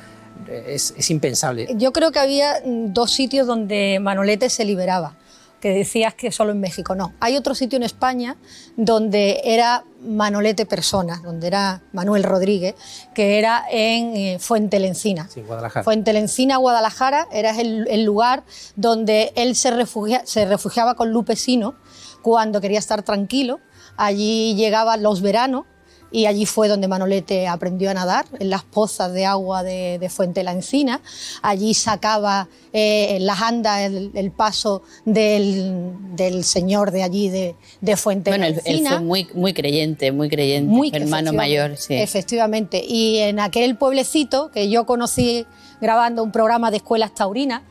es impensable. Yo creo que había 2 sitios donde Manolete se liberaba, que decías que solo en México. No, hay otro sitio en España donde era Manolete persona, donde era Manuel Rodríguez, que era en Fuentelencina. Sí, Guadalajara. Fuentelencina, Guadalajara, era el lugar donde él se refugiaba con Lupe Sino cuando quería estar tranquilo. Allí llegaban los veranos y allí fue donde Manolete aprendió a nadar, en las pozas de agua de Fuentelencina. Allí sacaba las andas, el paso del señor de allí, de Fuentelencina. Bueno, él fue muy creyente, hermano mayor. Sí. Efectivamente. Y en aquel pueblecito que yo conocí grabando un programa de escuelas taurinas,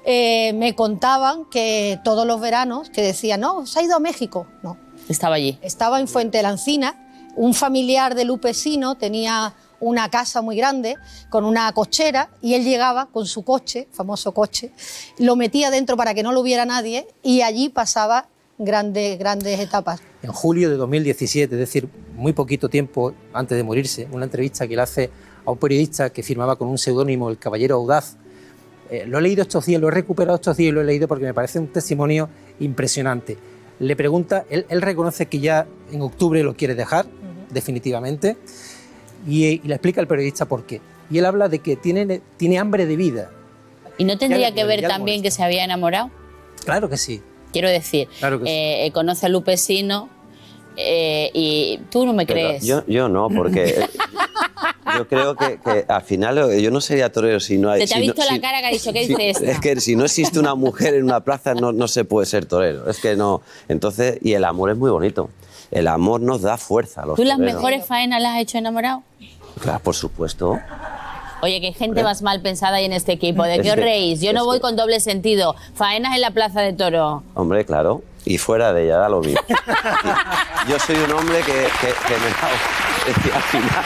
me contaban que todos los veranos, que decían, no, ¿se ha ido a México? No. Estaba allí. Estaba en Fuentelencina. Un familiar de Lupe Sino tenía una casa muy grande con una cochera y él llegaba con su coche, famoso coche, lo metía dentro para que no lo viera nadie y allí pasaba grandes etapas. En julio de 2017, es decir, muy poquito tiempo antes de morirse, una entrevista que le hace a un periodista que firmaba con un seudónimo, el Caballero Audaz. Lo he leído estos días, lo he recuperado estos días y lo he leído porque me parece un testimonio impresionante. Le pregunta, él reconoce que ya en octubre lo quiere dejar, definitivamente, y le explica al periodista por qué. Y él habla de que tiene hambre de vida. ¿Y no tendría que ver también que se había enamorado? Claro que sí. Quiero decir, claro que sí. Conoce a Lupe Sino y tú no me crees. Yo no, porque yo creo que al final yo no sería torero si no hay... Se te ha visto la cara que ha dicho, ¿qué dice esta? Es que si no existe una mujer en una plaza no se puede ser torero, es que no. Entonces, y el amor es muy bonito. El amor nos da fuerza a los ¿Tú las toreros. mejores faenas las has hecho enamorado? Claro, por supuesto. Oye, qué gente más mal pensada hay en este equipo. ¿De qué os reís? Yo no voy con doble sentido. Faenas en la Plaza de Toro. Hombre, claro. Y fuera de ella da lo mismo. Yo soy un hombre que me da... Al final...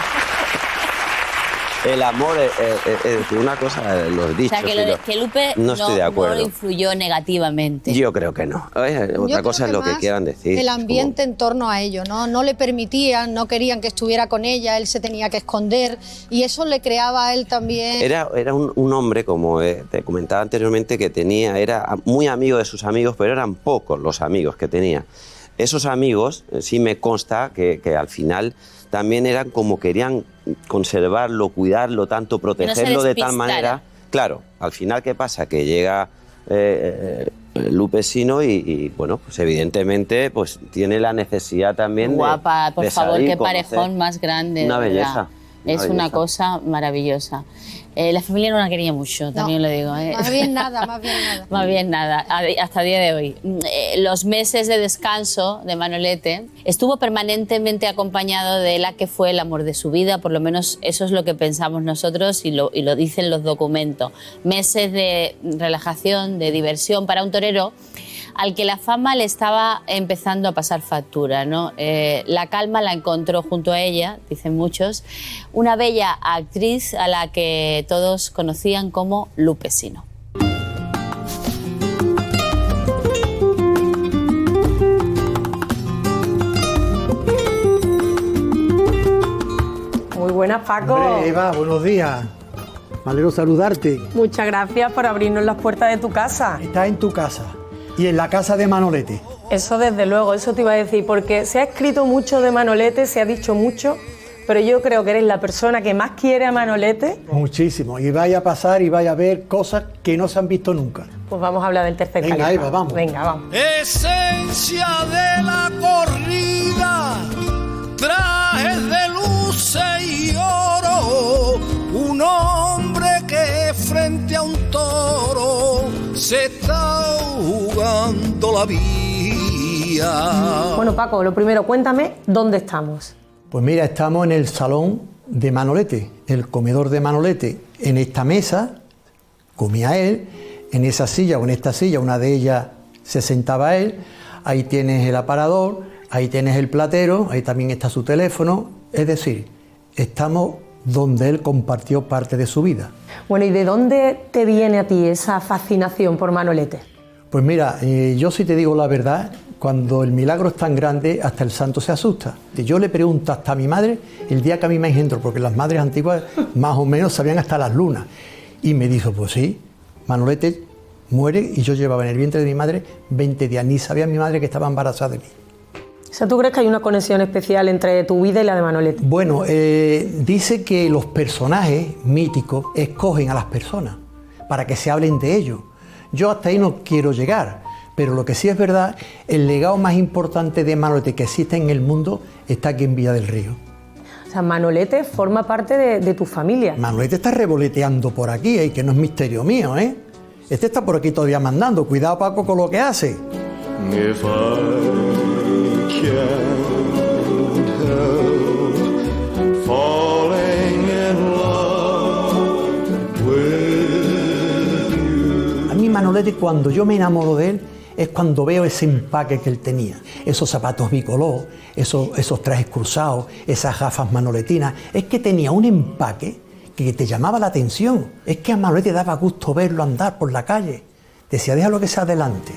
El amor es una cosa, los dichos. O sea, que Lupe no estoy de acuerdo. No influyó negativamente. Yo creo que no. Otra cosa es lo que quieran decir. El ambiente en torno a ello, ¿no? No le permitían, no querían que estuviera con ella, él se tenía que esconder y eso le creaba a él también... Era un hombre, como te comentaba anteriormente, que era muy amigo de sus amigos, pero eran pocos los amigos que tenía. Esos amigos, sí me consta que al final también eran como querían conservarlo, cuidarlo, tanto protegerlo de tal manera. Claro, al final, ¿qué pasa? Que llega Lupe Sino y bueno, pues evidentemente pues tiene la necesidad también guapa, por de favor, salir, qué parejón más grande. Una belleza. Es una cosa maravillosa. La familia no la quería mucho, también lo digo. Más bien nada. Más bien nada, hasta el día de hoy. Los meses de descanso de Manolete estuvo permanentemente acompañado de la que fue el amor de su vida, por lo menos eso es lo que pensamos nosotros y lo dicen los documentos. Meses de relajación, de diversión para un torero al que la fama le estaba empezando a pasar factura, ¿no? La calma la encontró junto a ella, dicen muchos, una bella actriz a la que todos conocían como Lupe Sino. Muy buenas, Paco. Hombre, Eva, buenos días. Me alegro saludarte. Muchas gracias por abrirnos las puertas de tu casa. Estás en tu casa y en la casa de Manolete. Eso desde luego, eso te iba a decir, porque se ha escrito mucho de Manolete, se ha dicho mucho, pero yo creo que eres la persona que más quiere a Manolete. Muchísimo, y vaya a pasar y vaya a ver cosas que no se han visto nunca. Pues vamos a hablar del tercer califa. Venga, Eva, vamos. Venga, vamos. Esencia de la corrida, trajes de luces y oro, un hombre que frente a un toro se está jugando la vida. Bueno, Paco, lo primero, cuéntame dónde estamos. Pues mira, estamos en el salón de Manolete, el comedor de Manolete. En esta mesa comía él, en esa silla o en esta silla, una de ellas se sentaba él. Ahí tienes el aparador, ahí tienes el platero, ahí también está su teléfono. Es decir, estamos donde él compartió parte de su vida. Bueno, ¿y de dónde te viene a ti esa fascinación por Manolete? Pues mira, yo si te digo la verdad, cuando el milagro es tan grande, hasta el santo se asusta. Yo le pregunto hasta a mi madre el día que a mí me engendró, porque las madres antiguas más o menos sabían hasta las lunas. Y me dijo, pues sí, Manolete muere y yo llevaba en el vientre de mi madre 20 días. Ni sabía mi madre que estaba embarazada de mí. O sea, ¿tú crees que hay una conexión especial entre tu vida y la de Manolete? Bueno, dice que los personajes míticos escogen a las personas para que se hablen de ellos. Yo hasta ahí no quiero llegar, pero lo que sí es verdad, el legado más importante de Manolete que existe en el mundo está aquí en Villa del Río. O sea, Manolete forma parte de tu familia. Manolete está revoloteando por aquí, que no es misterio mío, ¿eh? Este está por aquí todavía mandando. Cuidado, Paco, con lo que hace. A mí Manolete, cuando yo me enamoro de él, es cuando veo ese empaque que él tenía. Esos zapatos bicolor, esos trajes cruzados, esas gafas manoletinas. Es que tenía un empaque que te llamaba la atención. Es que a Manolete daba gusto verlo andar por la calle. Decía, déjalo que sea adelante.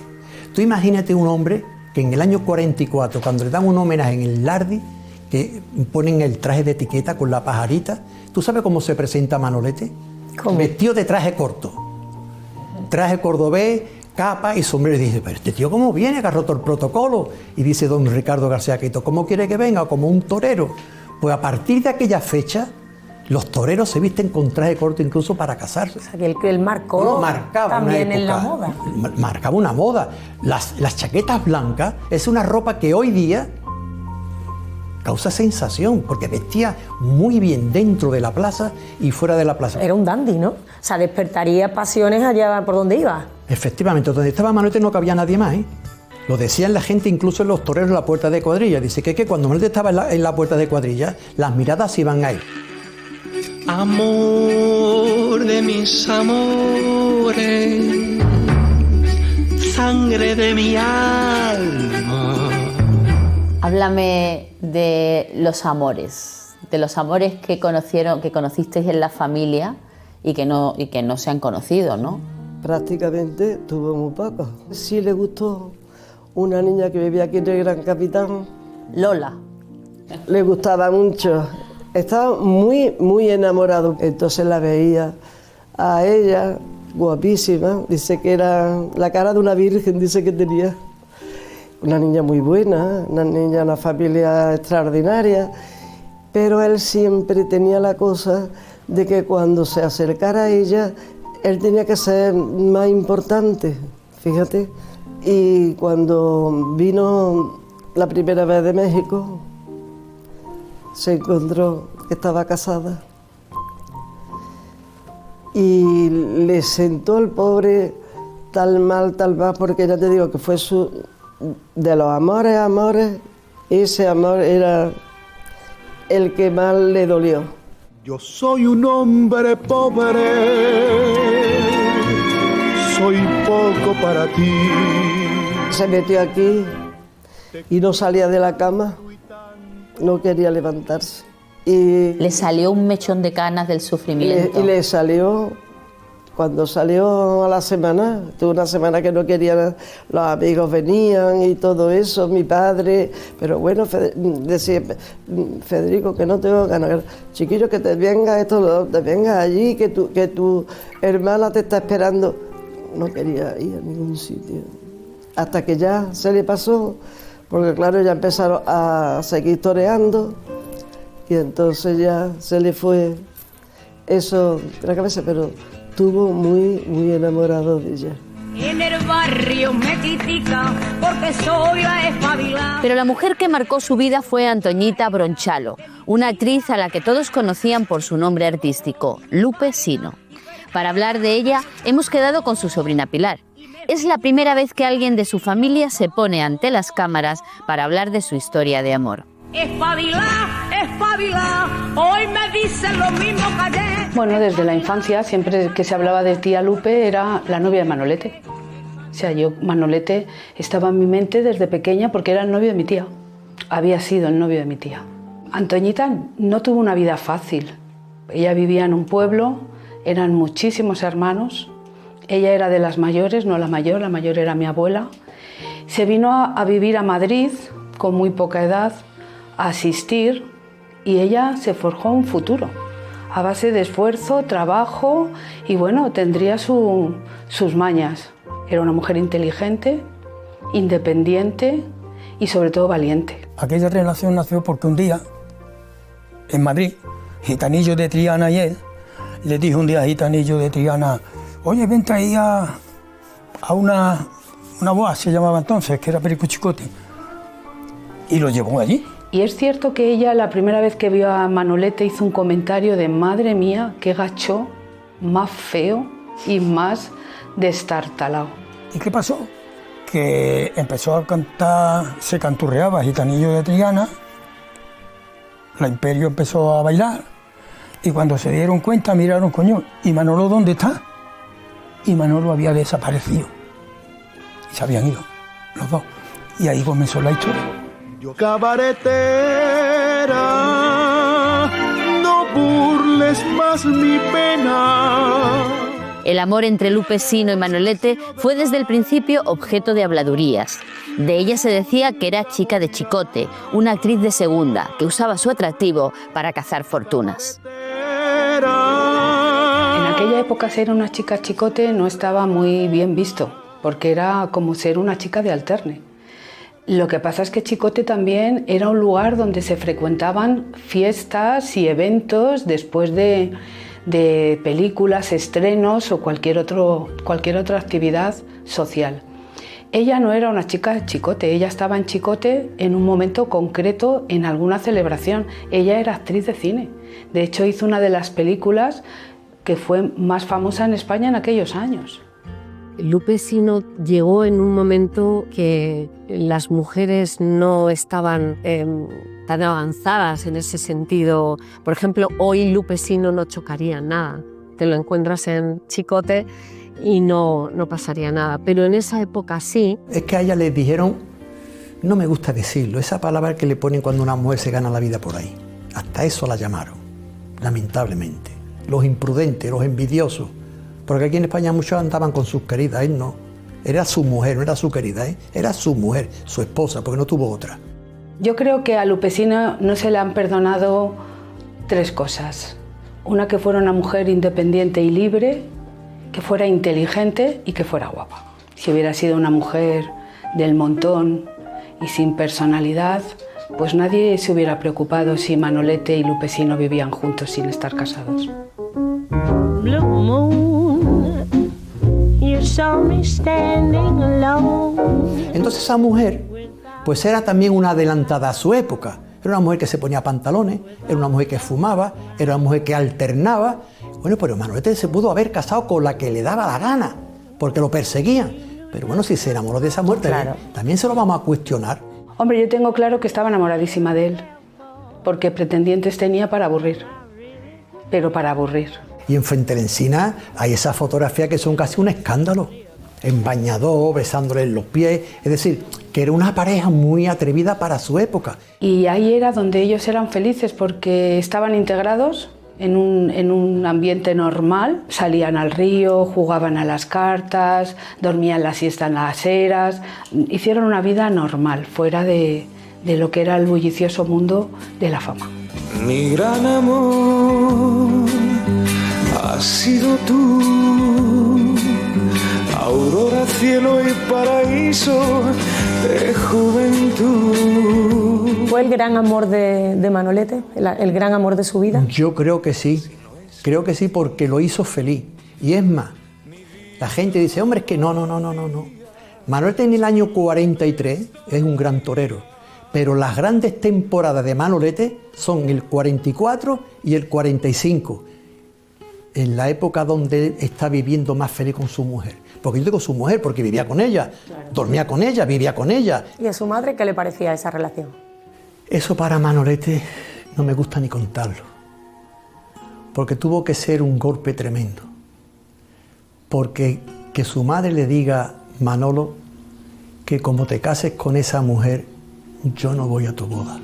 Tú imagínate un hombre que en el año 44, cuando le dan un homenaje en el Lardi, que ponen el traje de etiqueta con la pajarita. ¿Tú sabes cómo se presenta Manolete? ¿Cómo? Vestido de traje corto. Traje cordobés, capa y sombrero. Y dice, pero este tío ¿cómo viene? Que ha roto el protocolo. Y dice don Ricardo García Quito, ¿cómo quiere que venga? Como un torero. Pues a partir de aquella fecha, los toreros se visten con traje corto incluso para casarse. O sea, que él marcó marcaba también una época, en la moda. Marcaba una moda. Las chaquetas blancas es una ropa que hoy día causa sensación, porque vestía muy bien dentro de la plaza y fuera de la plaza. Era un dandy, ¿no? O sea, despertaría pasiones allá por donde iba. Efectivamente, donde estaba Manolete no cabía nadie más, ¿eh? Lo decían la gente, incluso en los toreros en la puerta de cuadrilla. Dice que cuando Manolete estaba en la puerta de cuadrilla, las miradas iban a él. Amor de mis amores, sangre de mi alma. Háblame de los amores que conocisteis en la familia y que no se han conocido, ¿no? Prácticamente tuvo muy poco. Sí le gustó una niña que vivía aquí en el Gran Capitán. Lola. Le gustaba mucho. Estaba muy, muy enamorado. Entonces la veía a ella, guapísima. Dice que era la cara de una virgen, dice que tenía. Una niña muy buena, una familia extraordinaria. Pero él siempre tenía la cosa de que cuando se acercara a ella, él tenía que ser más importante, fíjate. Y cuando vino la primera vez de México, se encontró que estaba casada y le sentó el pobre tal mal, porque ya te digo que fue de los amores, ese amor era el que más le dolió. Yo soy un hombre pobre, soy poco para ti. Se metió aquí y no salía de la cama. No quería levantarse. Y le salió un mechón de canas del sufrimiento. Y le salió cuando salió a la semana, tuvo una semana que no querían, los amigos venían y todo eso, mi padre, pero bueno, decía Federico que no tengo ganas, chiquillo, que te vengas te vengas allí, que tu hermana te está esperando. No quería ir a ningún sitio, hasta que ya se le pasó, porque claro, ya empezaron a seguir toreando y entonces ya se le fue eso de la cabeza, pero estuvo muy enamorado de ella. En el barrio me critican porque soy la espabilada. Pero la mujer que marcó su vida fue Antoñita Bronchalo, una actriz a la que todos conocían por su nombre artístico, Lupe Sino. Para hablar de ella, hemos quedado con su sobrina Pilar. Es la primera vez que alguien de su familia se pone ante las cámaras para hablar de su historia de amor. Espabila, hoy me dicen lo mismo que ayer. Bueno, desde la infancia, siempre que se hablaba de tía Lupe, era la novia de Manolete. O sea, Manolete estaba en mi mente desde pequeña porque era el novio de mi tía. Había sido el novio de mi tía. Antoñita no tuvo una vida fácil. Ella vivía en un pueblo, eran muchísimos hermanos. Ella era de las mayores, no la mayor era mi abuela. Se vino a vivir a Madrid con muy poca edad, a asistir, y ella se forjó un futuro a base de esfuerzo, trabajo y bueno, tendría sus mañas. Era una mujer inteligente, independiente y sobre todo valiente. Aquella relación nació porque un día, en Madrid, Gitanillo de Triana y él, le dijo un día a Gitanillo de Triana, oye, vente ahí a una boa, se llamaba entonces, que era Perico Chicote, y lo llevó allí. Y es cierto que ella, la primera vez que vio a Manolete, hizo un comentario de madre mía, qué gacho más feo y más destartalado. ¿Y qué pasó? Que empezó a cantar, se canturreaba Gitanillo de Triana, la Imperio empezó a bailar, y cuando se dieron cuenta miraron, coño, ¿y Manolo dónde está? Y Manolo había desaparecido. Y se habían ido, los dos. Y ahí comenzó la historia. Cabaretera, no burles más mi pena. El amor entre Lupe Sino y Manolete fue desde el principio objeto de habladurías. De ella se decía que era chica de Chicote, una actriz de segunda que usaba su atractivo para cazar fortunas. En aquella época ser una chica Chicote no estaba muy bien visto, porque era como ser una chica de alterne. Lo que pasa es que Chicote también era un lugar donde se frecuentaban fiestas y eventos después de películas, estrenos o cualquier otra actividad social. Ella no era una chica de Chicote, ella estaba en Chicote en un momento concreto, en alguna celebración. Ella era actriz de cine. De hecho, hizo una de las películas que fue más famosa en España en aquellos años. Lupe Sino llegó en un momento que las mujeres no estaban tan avanzadas en ese sentido. Por ejemplo, hoy Lupe Sino no chocaría nada. Te lo encuentras en Chicote y no pasaría nada. Pero en esa época sí. Es que a ella le dijeron, no me gusta decirlo, esa palabra que le ponen cuando una mujer se gana la vida por ahí. Hasta eso la llamaron, lamentablemente. Los imprudentes, los envidiosos. Porque aquí en España muchos andaban con sus queridas, él no. Era su mujer, no era su querida, era su mujer, su esposa, porque no tuvo otra. Yo creo que a Lupe Sino no se le han perdonado tres cosas. Una, que fuera una mujer independiente y libre, que fuera inteligente y que fuera guapa. Si hubiera sido una mujer del montón y sin personalidad, pues nadie se hubiera preocupado si Manolete y Lupe Sino vivían juntos sin estar casados. Blue moon, you saw me standing alone. Entonces esa mujer, pues era también una adelantada a su época. Era una mujer que se ponía pantalones, era una mujer que fumaba, era una mujer que alternaba. Bueno, pero Manolete se pudo haber casado con la que le daba la gana, porque lo perseguían. Pero bueno, si se enamoró de esa mujer, claro, también se lo vamos a cuestionar. Hombre, yo tengo claro que estaba enamoradísima de él, porque pretendientes tenía para aburrir, pero para aburrir. Y en Fuenterencina hay esas fotografías que son casi un escándalo. En bañador, besándole en los pies. Es decir, que era una pareja muy atrevida para su época. Y ahí era donde ellos eran felices porque estaban integrados en un ambiente normal, salían al río, jugaban a las cartas, dormían la siesta en las eras, hicieron una vida normal, fuera de lo que era el bullicioso mundo de la fama. Mi gran amor has sido tú, aurora, cielo y paraíso de juventud. ¿Fue el gran amor de Manolete, el gran amor de su vida? Yo creo que sí porque lo hizo feliz. Y es más, la gente dice, hombre, es que no. Manolete en el año 43 es un gran torero, pero las grandes temporadas de Manolete son el 44 y el 45, en la época donde él está viviendo más feliz con su mujer. Porque yo digo su mujer porque vivía con ella, claro, dormía con ella, vivía con ella. ¿Y a su madre qué le parecía esa relación? Eso para Manolete no me gusta ni contarlo, porque tuvo que ser un golpe tremendo. Porque que su madre le diga, Manolo, que como te cases con esa mujer, yo no voy a tu boda.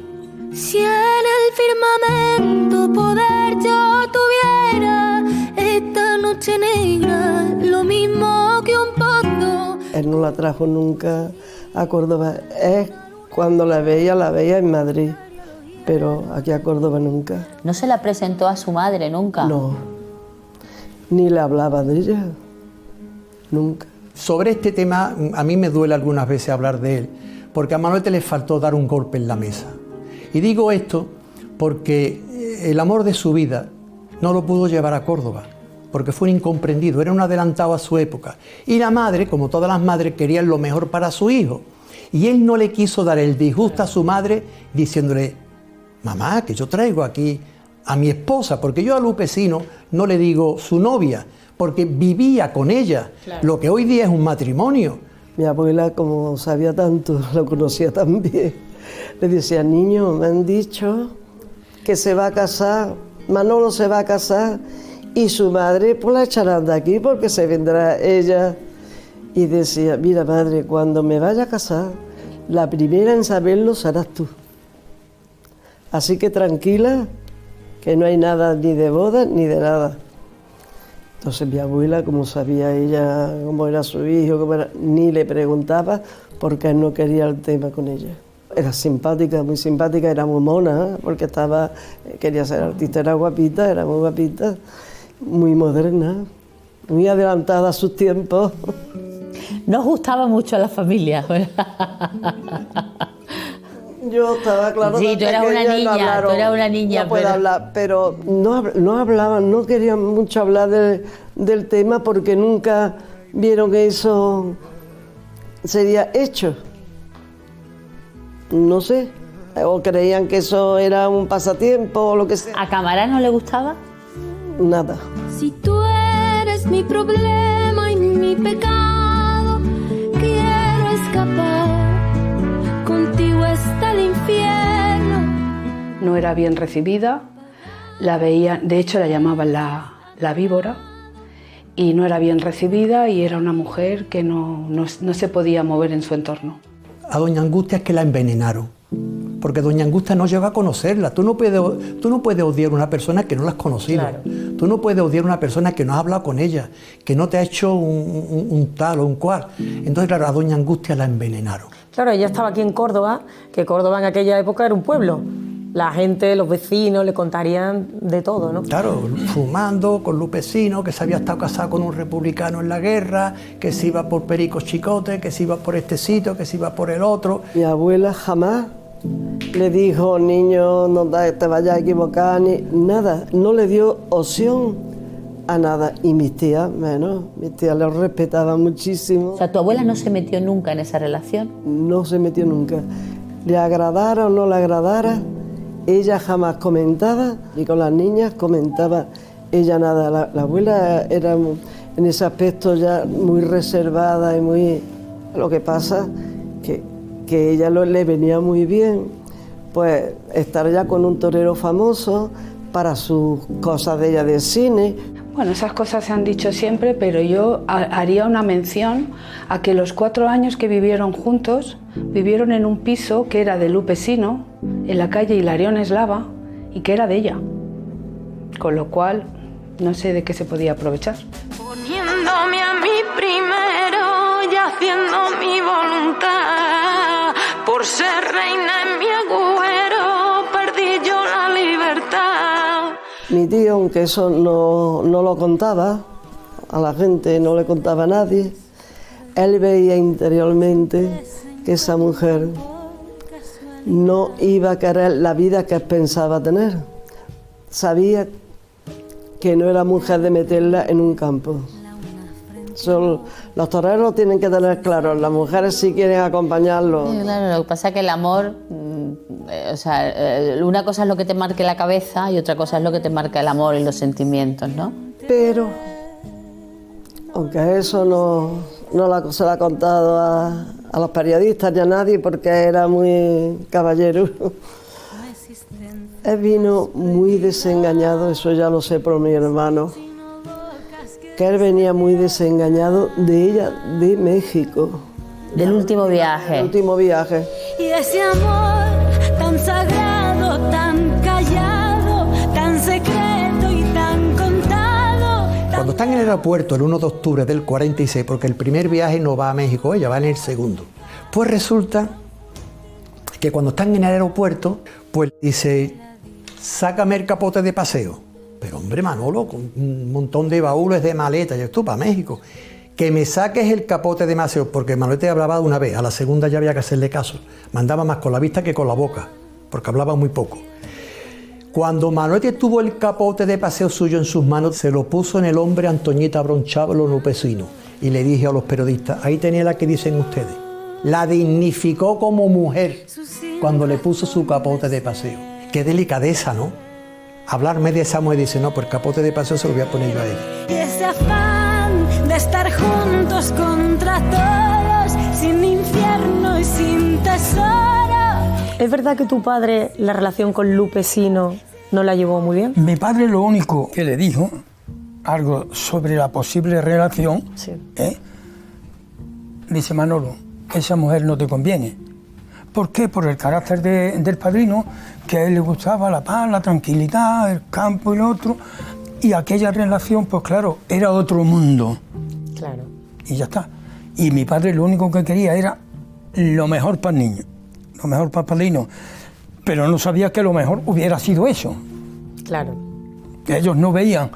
Si en el firmamento poder yo tuviera esta noche negra, lo mismo que un pozo. Él no la trajo nunca a Córdoba. Es cuando la veía en Madrid, pero aquí a Córdoba nunca. ¿No se la presentó a su madre nunca? No, ni le hablaba de ella, nunca. Sobre este tema, a mí me duele algunas veces hablar de él, porque a Manolete le faltó dar un golpe en la mesa. Y digo esto porque el amor de su vida no lo pudo llevar a Córdoba, porque fue un incomprendido, era un adelantado a su época. Y la madre, como todas las madres, querían lo mejor para su hijo. Y él no le quiso dar el disgusto a su madre diciéndole, mamá, que yo traigo aquí a mi esposa, porque yo a Lupe Sino no le digo su novia, porque vivía con ella, claro, lo que hoy día es un matrimonio. Mi abuela, como sabía tanto, lo conocía tan bien, le decía, niño, me han dicho que se va a casar, Manolo se va a casar, y su madre pues la echarán de aquí porque se vendrá ella. Y decía, mira madre, cuando me vaya a casar, la primera en saberlo serás tú. Así que tranquila, que no hay nada ni de boda ni de nada. Entonces mi abuela, como sabía ella cómo era su hijo, cómo era, ni le preguntaba porque él no quería el tema con ella. Era simpática, muy simpática, era muy mona, porque quería ser artista, era guapita, era muy guapita, muy moderna, muy adelantada a sus tiempos. ¿No os gustaba mucho a la familia? Yo estaba claro. Sí, tú eras una niña, no puedo hablar, pero no hablaban, no querían mucho hablar del tema porque nunca vieron que eso sería hecho. No sé, o creían que eso era un pasatiempo o lo que sea. ¿A Camarás no le gustaba? Nada. Si tú eres mi problema y mi pecado, quiero escapar, contigo está el infierno. No era bien recibida, la veía, de hecho la llamaban la víbora, y no era bien recibida y era una mujer que no se podía mover en su entorno. A doña Angustia es que la envenenaron, porque doña Angustia no llegó a conocerla. Tú no puedes odiar a una persona que no la has conocido. Claro. Tú no puedes odiar a una persona que no has hablado con ella, que no te ha hecho un tal o un cual. Entonces, claro, a doña Angustia la envenenaron. Claro, ella estaba aquí en Córdoba, que Córdoba en aquella época era un pueblo. La gente, los vecinos le contarían de todo, ¿no? Claro, fumando con Lupe Sino, que se había estado casado con un republicano en la guerra, que se iba por Perico Chicote, que se iba por este sitio, que se iba por el otro. Mi abuela jamás le dijo, niño, no te vayas a equivocar, ni nada. No le dio opción a nada. Y mis tías, menos, mis tías lo respetaban muchísimo. O sea, ¿tu abuela no se metió nunca en esa relación? No se metió nunca. Le agradara o no le agradara, ella jamás comentaba, y con las niñas comentaba ella nada. La abuela era en ese aspecto ya muy reservada y muy... Lo que pasa que ella le venía muy bien, pues estar ya con un torero famoso para sus cosas de ella de cine. Bueno, esas cosas se han dicho siempre, pero yo haría una mención a que los 4 años que vivieron juntos, vivieron en un piso que era de Lupe Sino, en la calle Hilarión Eslava, y que era de ella. con lo cual no sé de qué se podía aprovechar. Poniéndome a mí primero y haciendo mi voluntad, por ser reina en mi agüero perdí yo la libertad. Mi tío, aunque eso no lo contaba a la gente, no le contaba a nadie, él veía interiormente que esa mujer no iba a querer la vida que pensaba tener. Sabía que no era mujer de meterla en un campo. Los toreros tienen que tener claro, las mujeres sí quieren acompañarlo. Sí, claro, lo que pasa es que el amor, una cosa es lo que te marque la cabeza y otra cosa es lo que te marca el amor y los sentimientos, ¿no? Pero, aunque eso no se lo ha contado a los periodistas ni a nadie porque era muy caballero, él vino muy desengañado, eso ya lo sé por mi hermano, que él venía muy desengañado de ella, de México. Del último viaje. Del último viaje. Y ese amor tan sagrado, tan callado, tan secreto y tan contado. Cuando están en el aeropuerto el 1 de octubre del 46, porque el primer viaje no va a México, ella va en el segundo, pues resulta que cuando están en el aeropuerto, pues dice, sácame el capote de paseo. Pero hombre, Manolo, con un montón de baúles de maletas, yo tú para México, que me saques el capote de paseo, porque Manolete hablaba de una vez, a la segunda ya había que hacerle caso, mandaba más con la vista que con la boca, porque hablaba muy poco. Cuando Manolete tuvo el capote de paseo suyo en sus manos, se lo puso en el hombro Antoñita Bronchablo Lupecino, y le dije a los periodistas, ahí tenía la que dicen ustedes, la dignificó como mujer cuando le puso su capote de paseo. Qué delicadeza, ¿no? Hablarme de esa mujer, dice, no, pues el capote de paseo se lo voy a poner yo a ella. Y ese afán de estar juntos contra todos, sin infierno y sin tesoro. ¿Es verdad que tu padre la relación con Lupecino no la llevó muy bien? Mi padre lo único que le dijo, algo sobre la posible relación, sí. Dice, Manolo, esa mujer no te conviene. ¿Por qué? Por el carácter del padrino, que a él le gustaba la paz, la tranquilidad, el campo y lo otro. Y aquella relación, pues claro, era otro mundo. Claro. Y ya está. Y mi padre lo único que quería era lo mejor para el niño, lo mejor para el padrino. Pero no sabía que lo mejor hubiera sido eso. Claro. Ellos no veían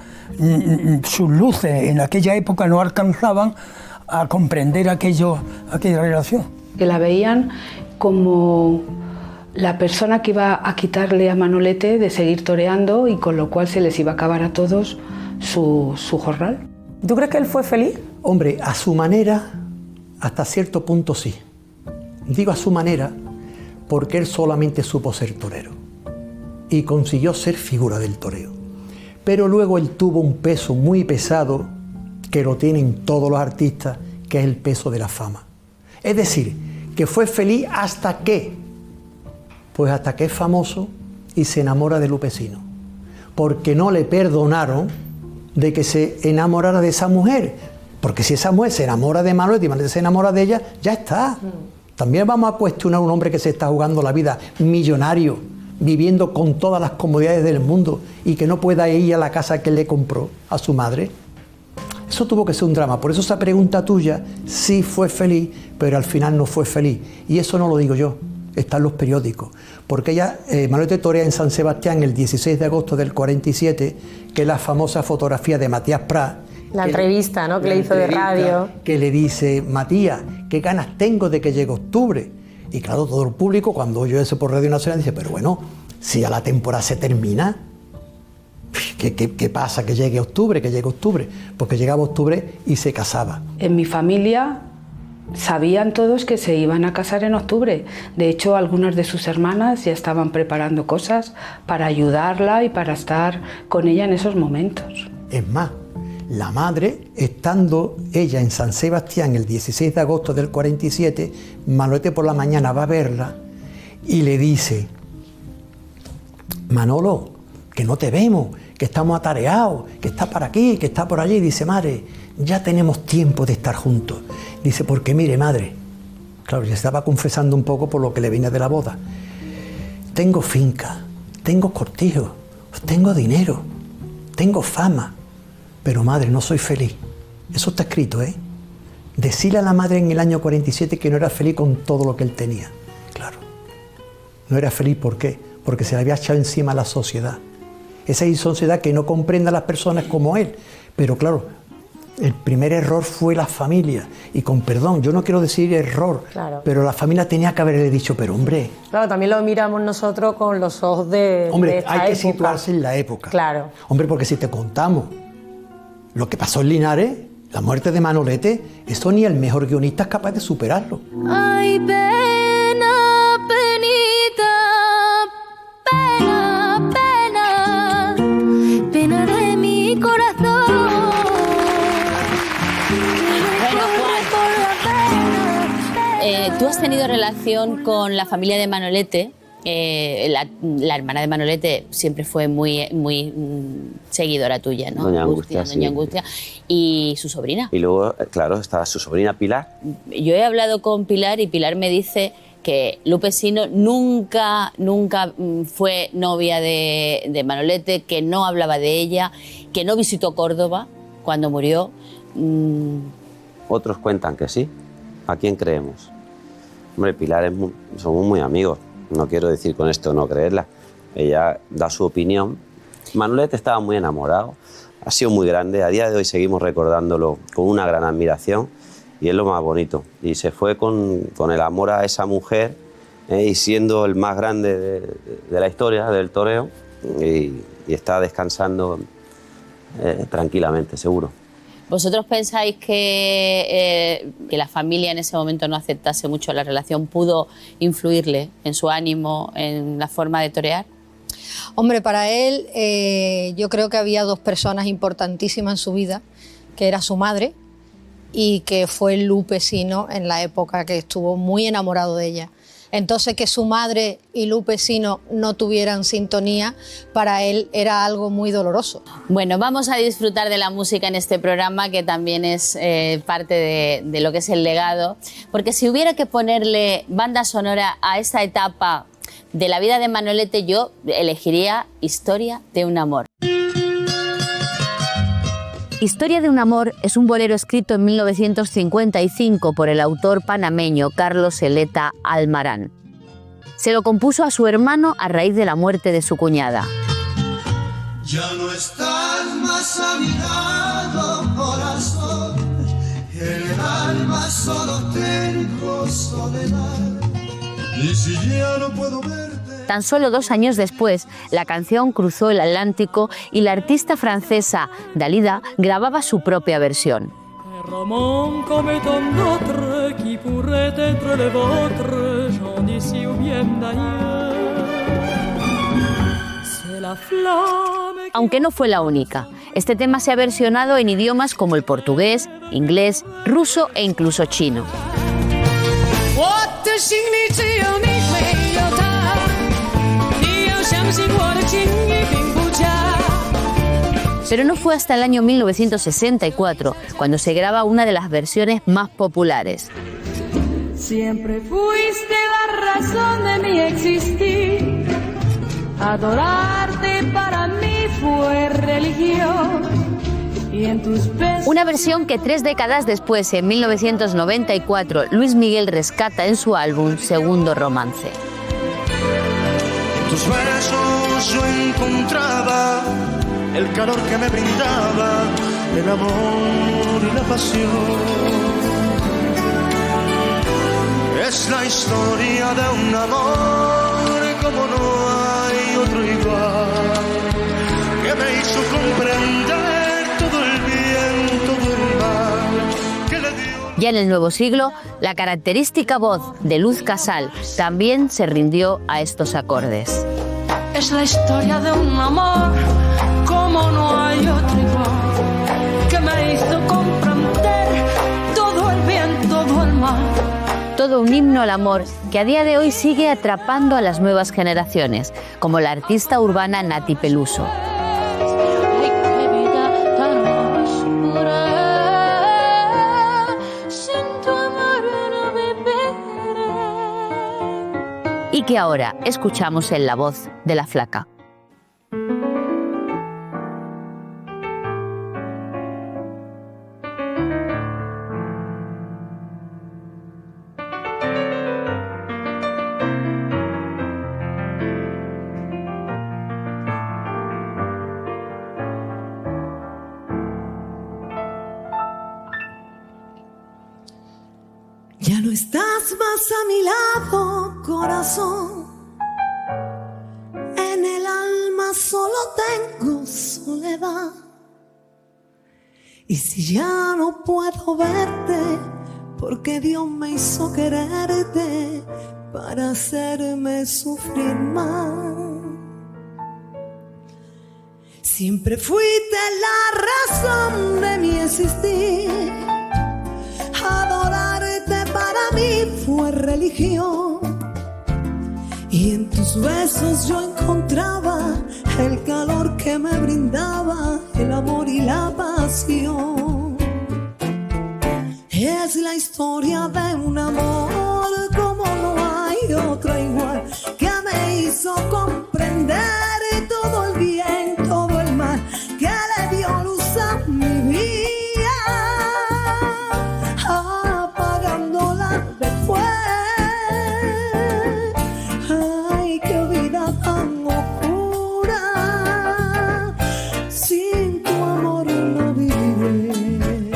sus luces, en aquella época no alcanzaban a comprender aquella relación. Que la veían como la persona que iba a quitarle a Manolete de seguir toreando y con lo cual se les iba a acabar a todos su jornal. ¿Tú crees que él fue feliz? Hombre, a su manera, hasta cierto punto sí. Digo a su manera porque él solamente supo ser torero y consiguió ser figura del toreo. Pero luego él tuvo un peso muy pesado que lo tienen todos los artistas, que es el peso de la fama. Es decir, que fue feliz hasta que, pues hasta que es famoso y se enamora de Lupecino, porque no le perdonaron de que se enamorara de esa mujer, porque si esa mujer se enamora de Manolete y Manolete se enamora de ella, ya está. También vamos a cuestionar a un hombre que se está jugando la vida millonario, viviendo con todas las comodidades del mundo y que no pueda ir a la casa que le compró a su madre. Eso tuvo que ser un drama. Por eso esa pregunta tuya, sí fue feliz, pero al final no fue feliz. Y eso no lo digo yo, está en los periódicos. Porque ella, Manolete torea en San Sebastián el 16 de agosto del 47, que es la famosa fotografía de Matías Prat. La entrevista, ¿no?, que le hizo de radio. Que le dice, Matías, qué ganas tengo de que llegue octubre. Y claro, todo el público, cuando oyó eso por Radio Nacional, dice, pero bueno, si ya la temporada se termina, ¿qué pasa? Que llegue octubre, porque llegaba octubre y se casaba. En mi familia sabían todos que se iban a casar en octubre. De hecho, algunas de sus hermanas ya estaban preparando cosas para ayudarla y para estar con ella en esos momentos. Es más, la madre, estando ella en San Sebastián el 16 de agosto del 47, Manolete por la mañana va a verla y le dice, Manolo, que no te vemos, que estamos atareados, que está por aquí, que está por allí. Dice, madre, ya tenemos tiempo de estar juntos. Dice, porque mire, madre, claro, ya estaba confesando un poco por lo que le viene de la boda. Tengo finca, tengo cortijo, tengo dinero. tengo fama, pero madre, no soy feliz. Eso está escrito, ¿eh? Decirle a la madre en el año 47 que no era feliz con todo lo que él tenía. Claro. No era feliz, ¿por qué? Porque se le había echado encima a la sociedad. Esa sociedad que no comprende a las personas como él. Pero claro, el primer error fue la familia. Y con perdón, yo no quiero decir error, Claro. pero la familia tenía que haberle dicho, pero hombre, Claro, también lo miramos nosotros con los ojos de esta hay que época. situarse en la época. Claro. Hombre, porque si te contamos lo que pasó en Linares, la muerte de Manolete, eso ni el mejor guionista es capaz de superarlo. Ay, pena, penita, pena, pena, pena de mi corazón. Bueno, Juan, tú has tenido relación con la familia de Manolete. La hermana de Manolete siempre fue muy seguidora tuya, ¿no? Doña Angustia, Doña Angustia. Y su sobrina. Y luego, claro, estaba su sobrina Pilar. Yo he hablado con Pilar y Pilar me dice que Lupe Sino nunca fue novia de Manolete, que no hablaba de ella, que no visitó Córdoba cuando murió. Otros cuentan que sí. ¿A quién creemos? Hombre, Pilar somos muy amigos. No quiero decir con esto no creerla. Ella da su opinión. Manolete estaba muy enamorado. Ha sido muy grande. A día de hoy seguimos recordándolo con una gran admiración. Y es lo más bonito. Y se fue con el amor a esa mujer y siendo el más grande de la historia del toreo. Y está descansando tranquilamente, seguro. ¿Vosotros pensáis que la familia en ese momento no aceptase mucho la relación pudo influirle en su ánimo, en la forma de torear? Hombre, para él yo creo que había dos personas importantísimas en su vida, que era su madre y que fue Lupe Sino en la época que estuvo muy enamorado de ella. Entonces, que su madre y Lupe Sino no tuvieran sintonía, para él era algo muy doloroso. Bueno, vamos a disfrutar de la música en este programa, que también es parte de lo que es el legado, porque si hubiera que ponerle banda sonora a esta etapa de la vida de Manolete, yo elegiría Historia de un amor. Historia de un amor es un bolero escrito en 1955 por el autor panameño Carlos Zeleta Almarán. Se lo compuso a su hermano a raíz de la muerte de su cuñada. Ya no estás más a mi lado, corazón. En el alma solo tengo soledad. Y si ya no puedo verte. Tan solo 2 años después, la canción cruzó el Atlántico y la artista francesa Dalida grababa su propia versión. Aunque no fue la única, este tema se ha versionado en idiomas como el portugués, inglés, ruso e incluso chino. Pero no fue hasta el año 1964 cuando se graba una de las versiones más populares. Siempre fuiste la razón de mi existir. Adorarte para mí fue religión. Y en tus Una versión que 3 décadas después, en 1994, Luis Miguel rescata en su álbum Segundo Romance. Tus besos yo encontraba el calor que me brindaba, el amor y la pasión. Es la historia de un amor como no hay otro igual, que me hizo comprender todo el bien, todo el mal, que le dio. Ya en el nuevo siglo, la característica voz de Luz Casal también se rindió a estos acordes. Es la historia de un amor como no hay otro igual, que me hizo comprender todo el bien, todo el mal. Todo un himno al amor que a día de hoy sigue atrapando a las nuevas generaciones, como la artista urbana Nati Peluso. Y que ahora escuchamos en la voz de La Flaca. estás más a mi lado, corazón. En el alma solo tengo soledad. Y si ya no puedo verte, porque Dios me hizo quererte para hacerme sufrir más. Siempre fuiste la razón de mi existir. Adorarte para mí fue religión. Y en tus besos yo encontraba el calor que me brindaba el amor y la pasión. Es la historia de un amor como no hay otro igual, que me hizo comprender todo el bien, todo el mal, que le dio luz a mi vida, apagándola después. Ay, qué vida tan oscura, sin tu amor no viviré.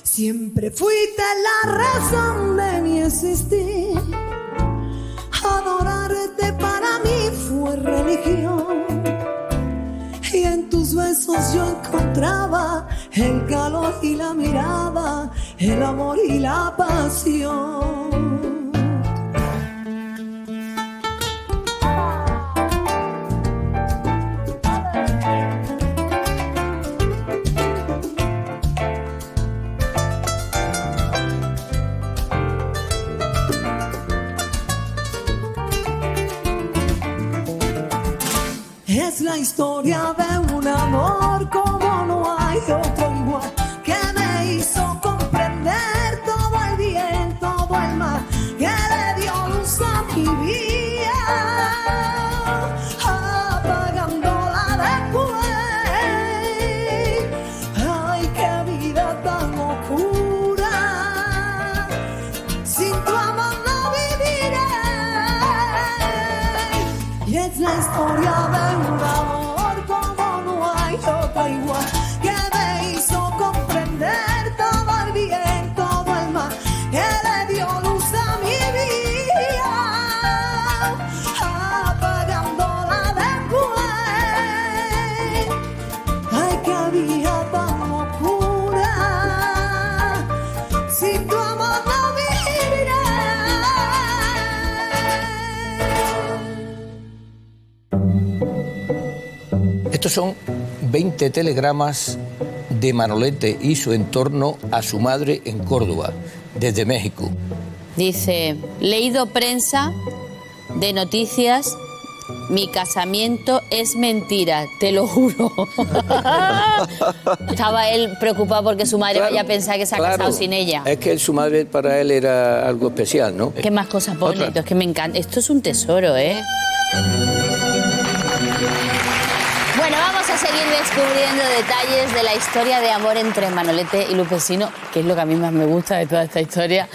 Siempre fuiste la razón de mi existir. Adorarte para mí fue religión. Y en tus besos yo encontraba el calor y la mirada, el amor y la pasión. Es la historia de un amor como no hay otro igual, que me hizo comprender todo el bien, todo el mal, que le dio luz a mi vida, apagándola después. Ay, qué vida tan oscura, sin tu amor no viviré. Y es la historia de un amor como no hay otro igual, que me hizo comprender todo el bien, todo el mal, que le dio luz a mi vida, apagándola después. Ay, qué vida tan oscura, sin tu amor no viviré. Estos son 20 telegramas de Manolete y su entorno a su madre en Córdoba, desde México. Dice, leído prensa de noticias, mi casamiento es mentira, te lo juro. Estaba él preocupado porque su madre vaya a pensar que se ha casado sin ella. Es que su madre para él era algo especial, ¿no? ¿Qué más cosas pone? Es que me encanta. Esto es un tesoro, ¿eh? Bueno, vamos a seguir descubriendo detalles de la historia de amor entre Manolete y Lupe Sino, que es lo que a mí más me gusta de toda esta historia.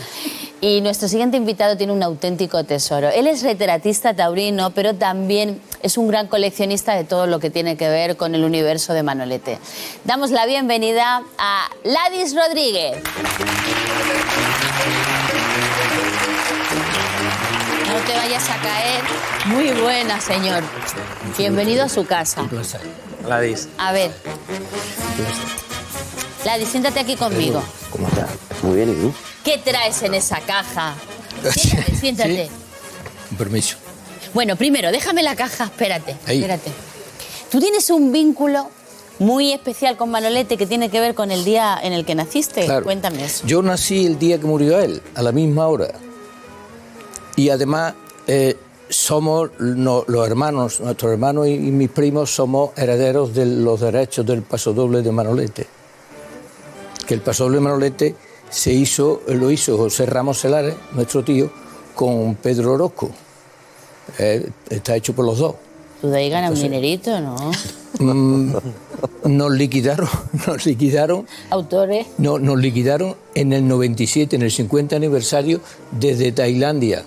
Y nuestro siguiente invitado tiene un auténtico tesoro. Él es retratista taurino, pero también es un gran coleccionista de todo lo que tiene que ver con el universo de Manolete. Damos la bienvenida a Ladis Rodríguez. No te vayas a caer. Muy buena, señor. Bienvenido a su casa. Un placer. Ladis. A ver. Ladis, siéntate aquí conmigo. ¿Cómo está? Muy bien, ¿y tú? ¿Qué traes en esa caja? Siéntate, siéntate. Sí. Un permiso. Bueno, primero, déjame la caja, espérate, Ahí. espérate. Tú tienes un vínculo muy especial con Manolete que tiene que ver con el día en el que naciste. Claro. Cuéntame eso. Yo nací el día que murió él, a la misma hora. Y además somos los hermanos, nuestros hermanos y mis primos somos herederos de los derechos del pasodoble de Manolete. Que el pasodoble de Manolete lo hizo José Ramos Celares, nuestro tío, con Pedro Orozco. Está hecho por los dos. Tú de ahí ganas un dinerito, ¿no? Nos liquidaron. Autores. No, nos liquidaron en el 97, en el 50 aniversario, desde Tailandia.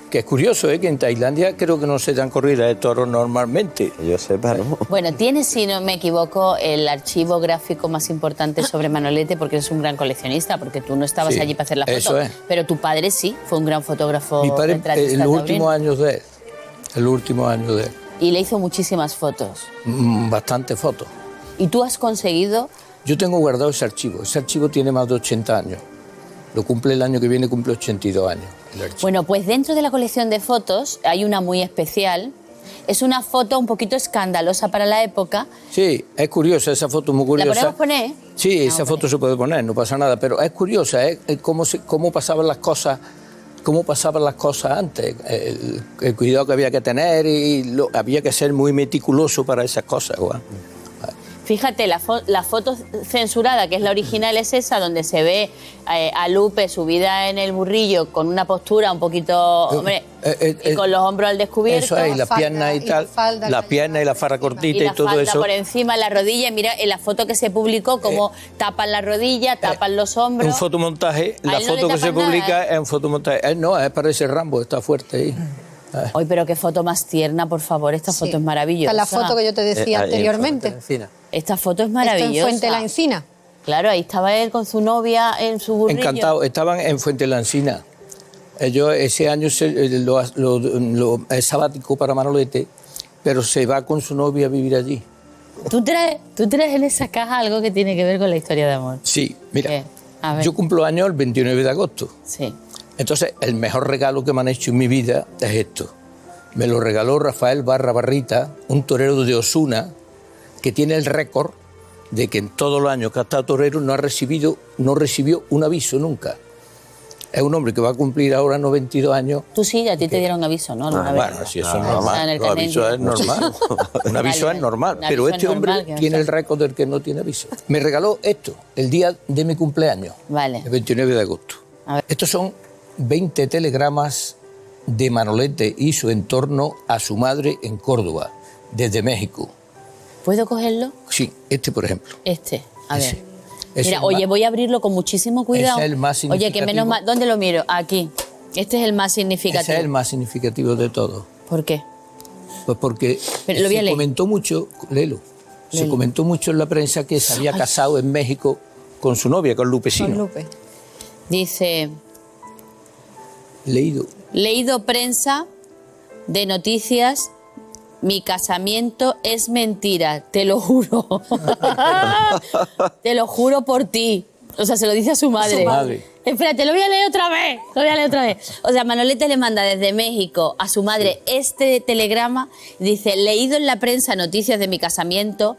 Que es curioso, que en Tailandia creo que no se dan corridas de toros normalmente. Yo sepa, ¿no? Bueno, tienes, si no me equivoco, el archivo gráfico más importante sobre Manolete, porque eres un gran coleccionista, porque tú no estabas Sí, allí para hacer la foto. eso es. Pero tu padre sí, fue un gran fotógrafo. Mi padre, retratista en los taurino. últimos años de él. El último año de él. Y le hizo muchísimas fotos. Bastantes fotos. Y tú has conseguido... Yo tengo guardado ese archivo. Ese archivo tiene más de 80 años. Lo cumple el año que viene, cumple 82 años. El archivo. Bueno, pues dentro de la colección de fotos hay una muy especial. Es una foto un poquito escandalosa para la época. Sí, es curiosa, esa foto es muy curiosa. ¿La podemos poner? Sí, esa foto se puede poner, no pasa nada, pero es curiosa, cómo pasaban las cosas, antes, el cuidado que había que tener y había que ser muy meticuloso para esas cosas. Juan. Fíjate, la foto censurada, que es la original, es esa, donde se ve a Lupe subida en el burrillo con una postura un poquito, hombre, y con los hombros al descubierto. Eso es, y las piernas y tal, las piernas y la farra cortita y, todo eso. Por encima, la rodilla, mira, en la foto que se publicó, como tapan la rodilla, tapan los hombros. Un fotomontaje, A la él no foto le que se tapan nada, publica es un fotomontaje. Él no, parece Rambo, está fuerte ahí. Ay, pero qué foto más tierna, por favor, esta foto es maravillosa. Esta es la foto que yo te decía anteriormente. Esta foto es maravillosa. Esto en Fuente la Encina. Claro, ahí estaba él con su novia en su burrillo. Encantado, estaban en Fuente la Encina. Ellos ese año es sabático para Manolete, pero se va con su novia a vivir allí. ¿Tú traes en esa caja algo que tiene que ver con la historia de amor? Sí, mira, ¿Qué? A ver. yo cumplo años el 29 de agosto. Sí. Entonces, el mejor regalo que me han hecho en mi vida es esto. Me lo regaló Rafael Barrita, un torero de Osuna, que tiene el récord de que en todos los años que ha estado torero no recibió un aviso nunca. Es un hombre que va a cumplir ahora 92 años. Tú sí, a ti te dieron aviso, ¿no? Bueno, sí, eso es normal. Los avisos es normal. Un aviso es normal. Pero este hombre tiene el récord del que no tiene aviso. Me regaló esto, el día de mi cumpleaños, el 29 de agosto. Estos son 20 telegramas de Manolete y su entorno a su madre en Córdoba, desde México. ¿Puedo cogerlo? Sí, este por ejemplo. A ver. Mira, oye, voy a abrirlo con muchísimo cuidado. Es el más significativo. Oye, que menos mal. ¿Dónde lo miro? Aquí. Este es el más significativo. Ese es el más significativo de todos. ¿Por qué? Pues porque Pero lo voy a se leer. comentó mucho, léelo, se comentó mucho en la prensa que se había casado en México con su novia, con Lupe Sino. Con Lupe. Dice... Leído prensa de noticias, mi casamiento es mentira, te lo juro. Te lo juro por ti. O sea, se lo dice a su madre. Su madre. Espérate, lo voy a leer otra vez. O sea, Manolete le manda desde México a su madre este telegrama. Dice, leído en la prensa noticias de mi casamiento,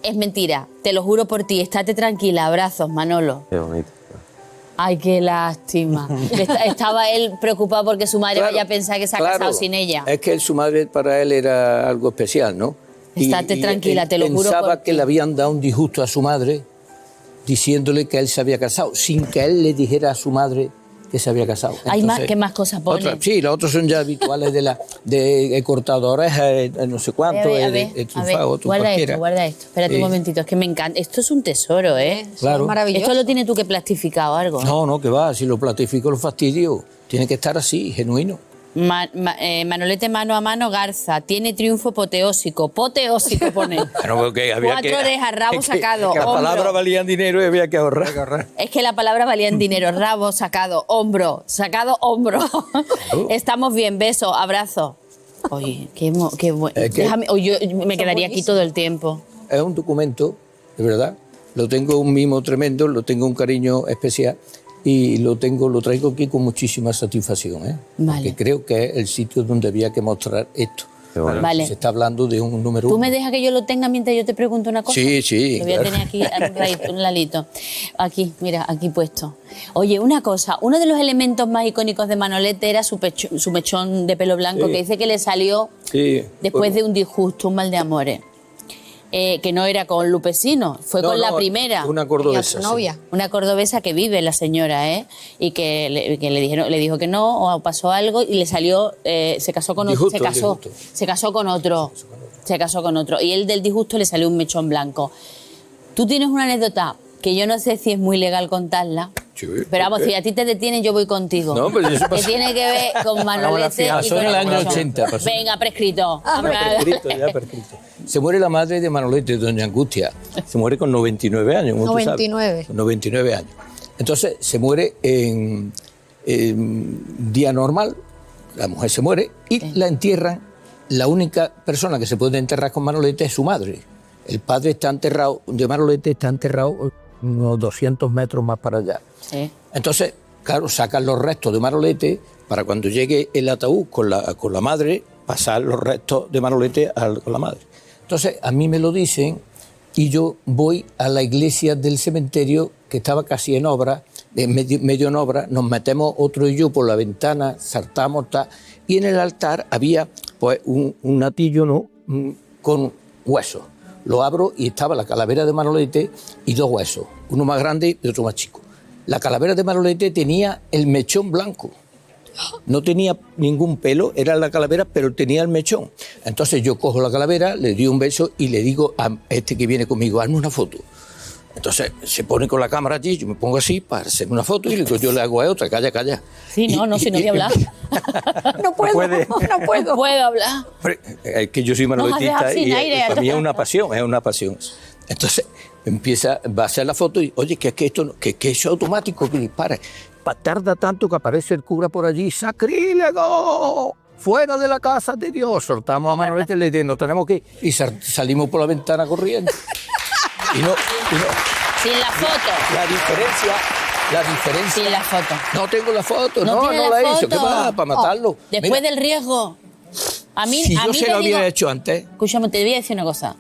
es mentira, te lo juro por ti, estate tranquila, abrazos, Manolo. Qué bonito. Ay, qué lástima. Estaba él preocupado porque su madre vaya a pensar que se ha casado sin ella. Es que su madre para él era algo especial, ¿no? Estate tranquila, te lo juro por Pensaba ti. que le habían dado un disgusto a su madre diciéndole que él se había casado, sin que él le dijera a su madre que se había casado. Hay más, Entonces, ¿qué más cosas pone? sí, los otros son ya habituales de he cortado orejas, no sé cuánto, he triunfado, guarda esto. Espérate un momentito, es que me encanta. Esto es un tesoro, ¿eh? Claro. Maravilloso. Esto lo tienes tú que plastificar o algo. No, que va, si lo platifico lo fastidio. Tiene que estar así, genuino. Manolete mano a mano Garza, tiene triunfo apoteósico pone. Bueno, porque había 4 orejas, rabo sacado, Las hombro. palabras valían dinero y había que ahorrar. Es que la palabra valía en dinero, rabo sacado, hombro. Estamos bien, beso, abrazo. Oye, qué bueno. Déjame, yo me quedaría aquí todo el tiempo. Es un documento, de verdad. Lo tengo un mimo tremendo, lo tengo un cariño especial y lo traigo aquí con muchísima satisfacción, ¿eh? Porque creo que es el sitio donde había que mostrar esto. Vale. Se está hablando de un número ¿Tú 1. me dejas que yo lo tenga mientras yo te pregunto una cosa? Sí. Lo voy a tener aquí un ladito. Aquí, mira, aquí puesto. Oye, una cosa, uno de los elementos más icónicos de Manolete era su mechón de pelo blanco, Sí. que dice que le salió después de un disgusto, un mal de amores. Que no era con Lupe Sino, fue con la primera. Una cordobesa. Su novia. Una cordobesa que vive la señora, ¿eh? Y que le dijo que no, o pasó algo, y le salió, se casó con otro. Se casó con otro. Y él del disgusto le salió un mechón blanco. Tú tienes una anécdota que yo no sé si es muy legal contarla. Pero vamos, si a ti te detienen, yo voy contigo. No, pero eso que pasa. tiene que ver con Manolete y Pasó con en el año Alfonso. 80. pasó. Venga, prescrito. Prescrito. Se muere la madre de Manolete, doña Angustia. Se muere con 99 años, como tú sabes. 99. Con 99 años. Entonces, se muere en día normal, la mujer se muere y la entierran. La única persona que se puede enterrar con Manolete es su madre. El padre está enterrado, de Manolete está enterrado unos 200 metros más para allá. Sí. Entonces, claro, sacan los restos de Manolete para cuando llegue el ataúd con la madre, pasar los restos de Manolete con la madre. Entonces, a mí me lo dicen y yo voy a la iglesia del cementerio que estaba casi en obra, medio en obra, nos metemos otro y yo por la ventana, saltamos, y en el altar había pues un atillo, ¿no?, con huesos. Lo abro y estaba la calavera de Manolete y dos huesos, uno más grande y otro más chico. La calavera de Manolete tenía el mechón blanco, no tenía ningún pelo, era la calavera, pero tenía el mechón. Entonces yo cojo la calavera, le doy un beso y le digo a este que viene conmigo, hazme una foto. Entonces se pone con la cámara allí, yo me pongo así para hacerme una foto y le digo, yo le hago a otra, calla, calla. Sí, no, si no voy a hablar. No puedo hablar. Es que yo soy manoletista sin y aire. para mí es una pasión, Entonces va a hacer la foto y, oye, que esto que es automático, que dispara. Tarda tanto que aparece el cura por allí, ¡sacrílego! ¡Fuera de la casa de Dios! Soltamos a Manolete y le decimos, tenemos que ir. Y salimos por la ventana corriendo. Y no. Sin la foto. La diferencia. Sin la foto. No tengo la foto, no la hizo. ¿Qué va? Para matarlo. Después del riesgo. A mí, si a yo mí se lo había hecho antes. Escúchame, te voy a decir una cosa.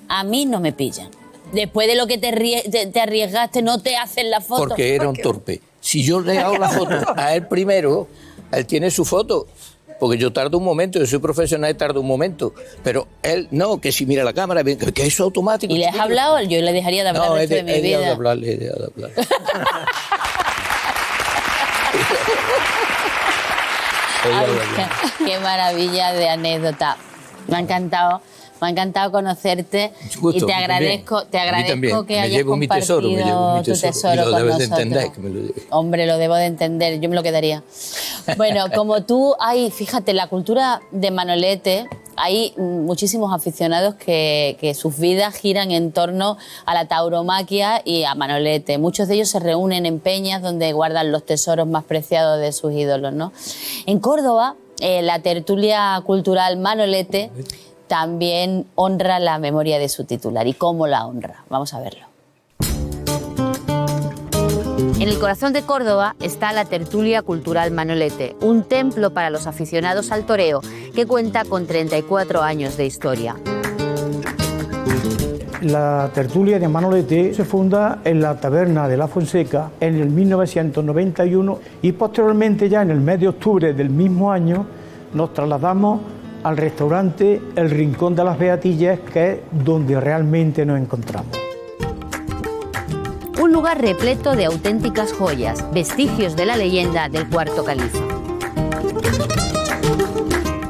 A mí no me pillan. Después de lo que te arriesgaste, no te hacen la foto. Porque era un torpe. Si yo le hago la foto a él primero, él tiene su foto. Porque yo tardo un momento, yo soy profesional y tardo un momento. Pero él no, que si mira la cámara, que eso es automático. ¿Y le has hablado? Yo le dejaría de hablar el resto de mi vida. Le he dejado de hablar. Qué maravilla de anécdota. Me ha encantado conocerte y te agradezco que hayas compartido tu tesoro y lo con debes nosotros. de entender, que me lo digas. Hombre, lo debo de entender, yo me lo quedaría. Bueno, como tú, fíjate, la cultura de Manolete, hay muchísimos aficionados que sus vidas giran en torno a la tauromaquia y a Manolete. Muchos de ellos se reúnen en peñas donde guardan los tesoros más preciados de sus ídolos, ¿no? En Córdoba, la tertulia cultural Manolete también honra la memoria de su titular. ¿Y cómo la honra? Vamos a verlo. En el corazón de Córdoba está la tertulia cultural Manolete, un templo para los aficionados al toreo que cuenta con 34 años de historia. La tertulia de Manolete se funda en la taberna de La Fonseca en el 1991 y posteriormente, ya en el mes de octubre del mismo año, nos trasladamos al restaurante El Rincón de las Beatillas, que es donde realmente nos encontramos. Un lugar repleto de auténticas joyas, vestigios de la leyenda del cuarto califa.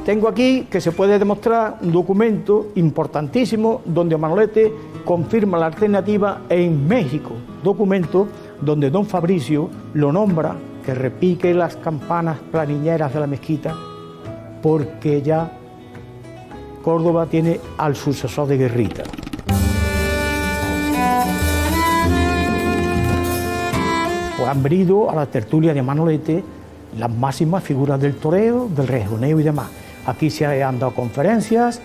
Tengo aquí que se puede demostrar un documento importantísimo donde Manolete confirma la alternativa en México. Documento donde don Fabricio lo nombra, que repique las campanas planiñeras de la mezquita, porque ya Córdoba tiene al sucesor de Guerrita. Pues han venido a la tertulia de Manolete las máximas figuras del toreo, del rejoneo y demás. Aquí se han dado conferencias,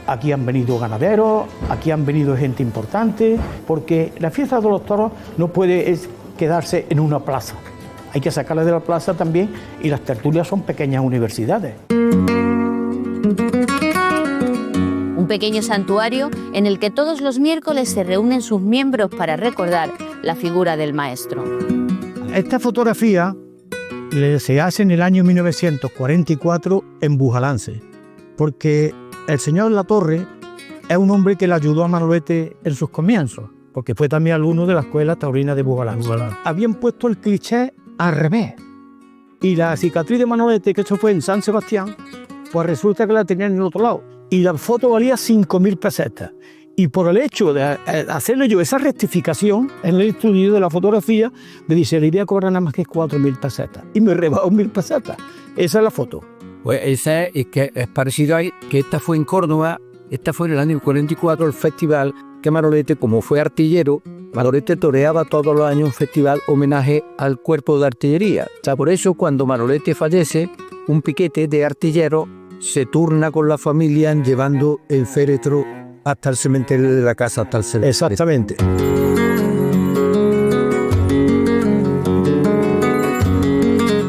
aquí han venido ganaderos, aquí han venido gente importante, porque la fiesta de los toros no puede quedarse en una plaza. Hay que sacarla de la plaza también, y las tertulias son pequeñas universidades. Un pequeño santuario en el que todos los miércoles se reúnen sus miembros para recordar la figura del maestro. Esta fotografía se hace en el año 1944 en Bujalance, porque el señor Latorre es un hombre que le ayudó a Manolete en sus comienzos, porque fue también alumno de la escuela taurina de Bujalance. Habían puesto el cliché al revés, y la cicatriz de Manolete, que esto fue en San Sebastián, pues resulta que la tenían en el otro lado, y la foto valía 5.000 pesetas, Y por el hecho de hacerle yo esa rectificación en el estudio de la fotografía, me dice, la idea cobra nada más que 4.000 pesetas. Y me rebajó 1.000 pesetas. Esa es la foto. Pues esa es que es parecido a que esta fue en Córdoba, esta fue en el año 44 el festival que Manolete, como fue artillero, Manolete toreaba todos los años un festival homenaje al cuerpo de artillería. O sea, por eso cuando Manolete fallece, un piquete de artillero se turna con la familia llevando el féretro hasta el cementerio de la casa, hasta el cementerio. Exactamente.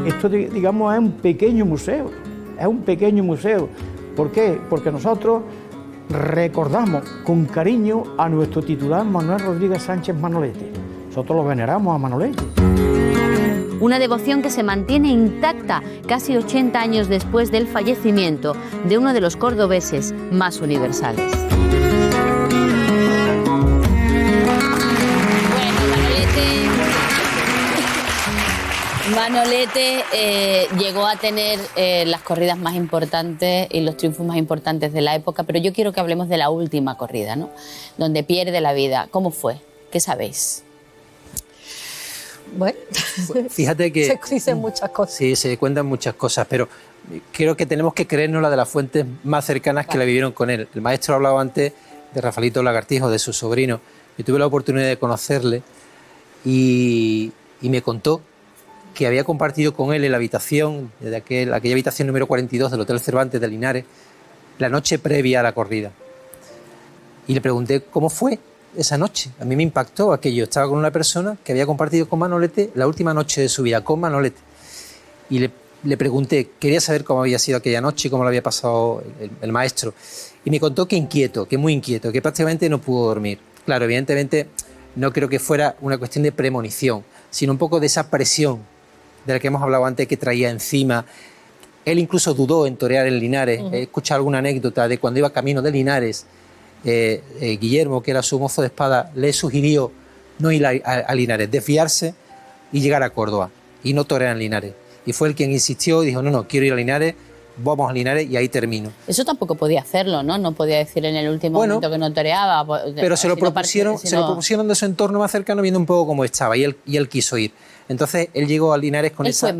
Esto, digamos, es un pequeño museo. Es un pequeño museo. ¿Por qué? Porque nosotros recordamos con cariño a nuestro titular Manuel Rodríguez Sánchez Manolete. Nosotros lo veneramos a Manolete. Una devoción que se mantiene intacta casi 80 años después del fallecimiento de uno de los cordobeses más universales. Manolete llegó a tener las corridas más importantes y los triunfos más importantes de la época, pero yo quiero que hablemos de la última corrida, ¿no? Donde pierde la vida. ¿Cómo fue? ¿Qué sabéis? Bueno, fíjate que se dicen muchas cosas. Sí, se cuentan muchas cosas, pero creo que tenemos que creernos la de las fuentes más cercanas que la vivieron con él. El maestro hablaba antes de Rafaelito Lagartijo, de su sobrino. Yo tuve la oportunidad de conocerle y me contó que había compartido con él en la habitación, de aquella habitación número 42 del Hotel Cervantes de Linares, la noche previa a la corrida. Y le pregunté cómo fue esa noche. A mí me impactó aquello. Estaba con una persona que había compartido con Manolete la última noche de su vida, con Manolete. Y le pregunté, quería saber cómo había sido aquella noche y cómo lo había pasado el maestro. Y me contó que inquieto, que muy inquieto, que prácticamente no pudo dormir. Claro, evidentemente no creo que fuera una cuestión de premonición, sino un poco de esa presión de la que hemos hablado antes, que traía encima. Él incluso dudó en torear en Linares. He escuchado alguna anécdota de cuando iba camino de Linares, Guillermo, que era su mozo de espada, le sugirió no ir a Linares, desviarse y llegar a Córdoba y no torear en Linares. Y fue el quien insistió y dijo, no, quiero ir a Linares, vamos a Linares y ahí termino. Eso tampoco podía hacerlo, ¿no? No podía decir en el último momento que no toreaba. Pero se lo propusieron de su entorno más cercano viendo un poco cómo estaba y él quiso ir. Entonces él llegó a Linares con esa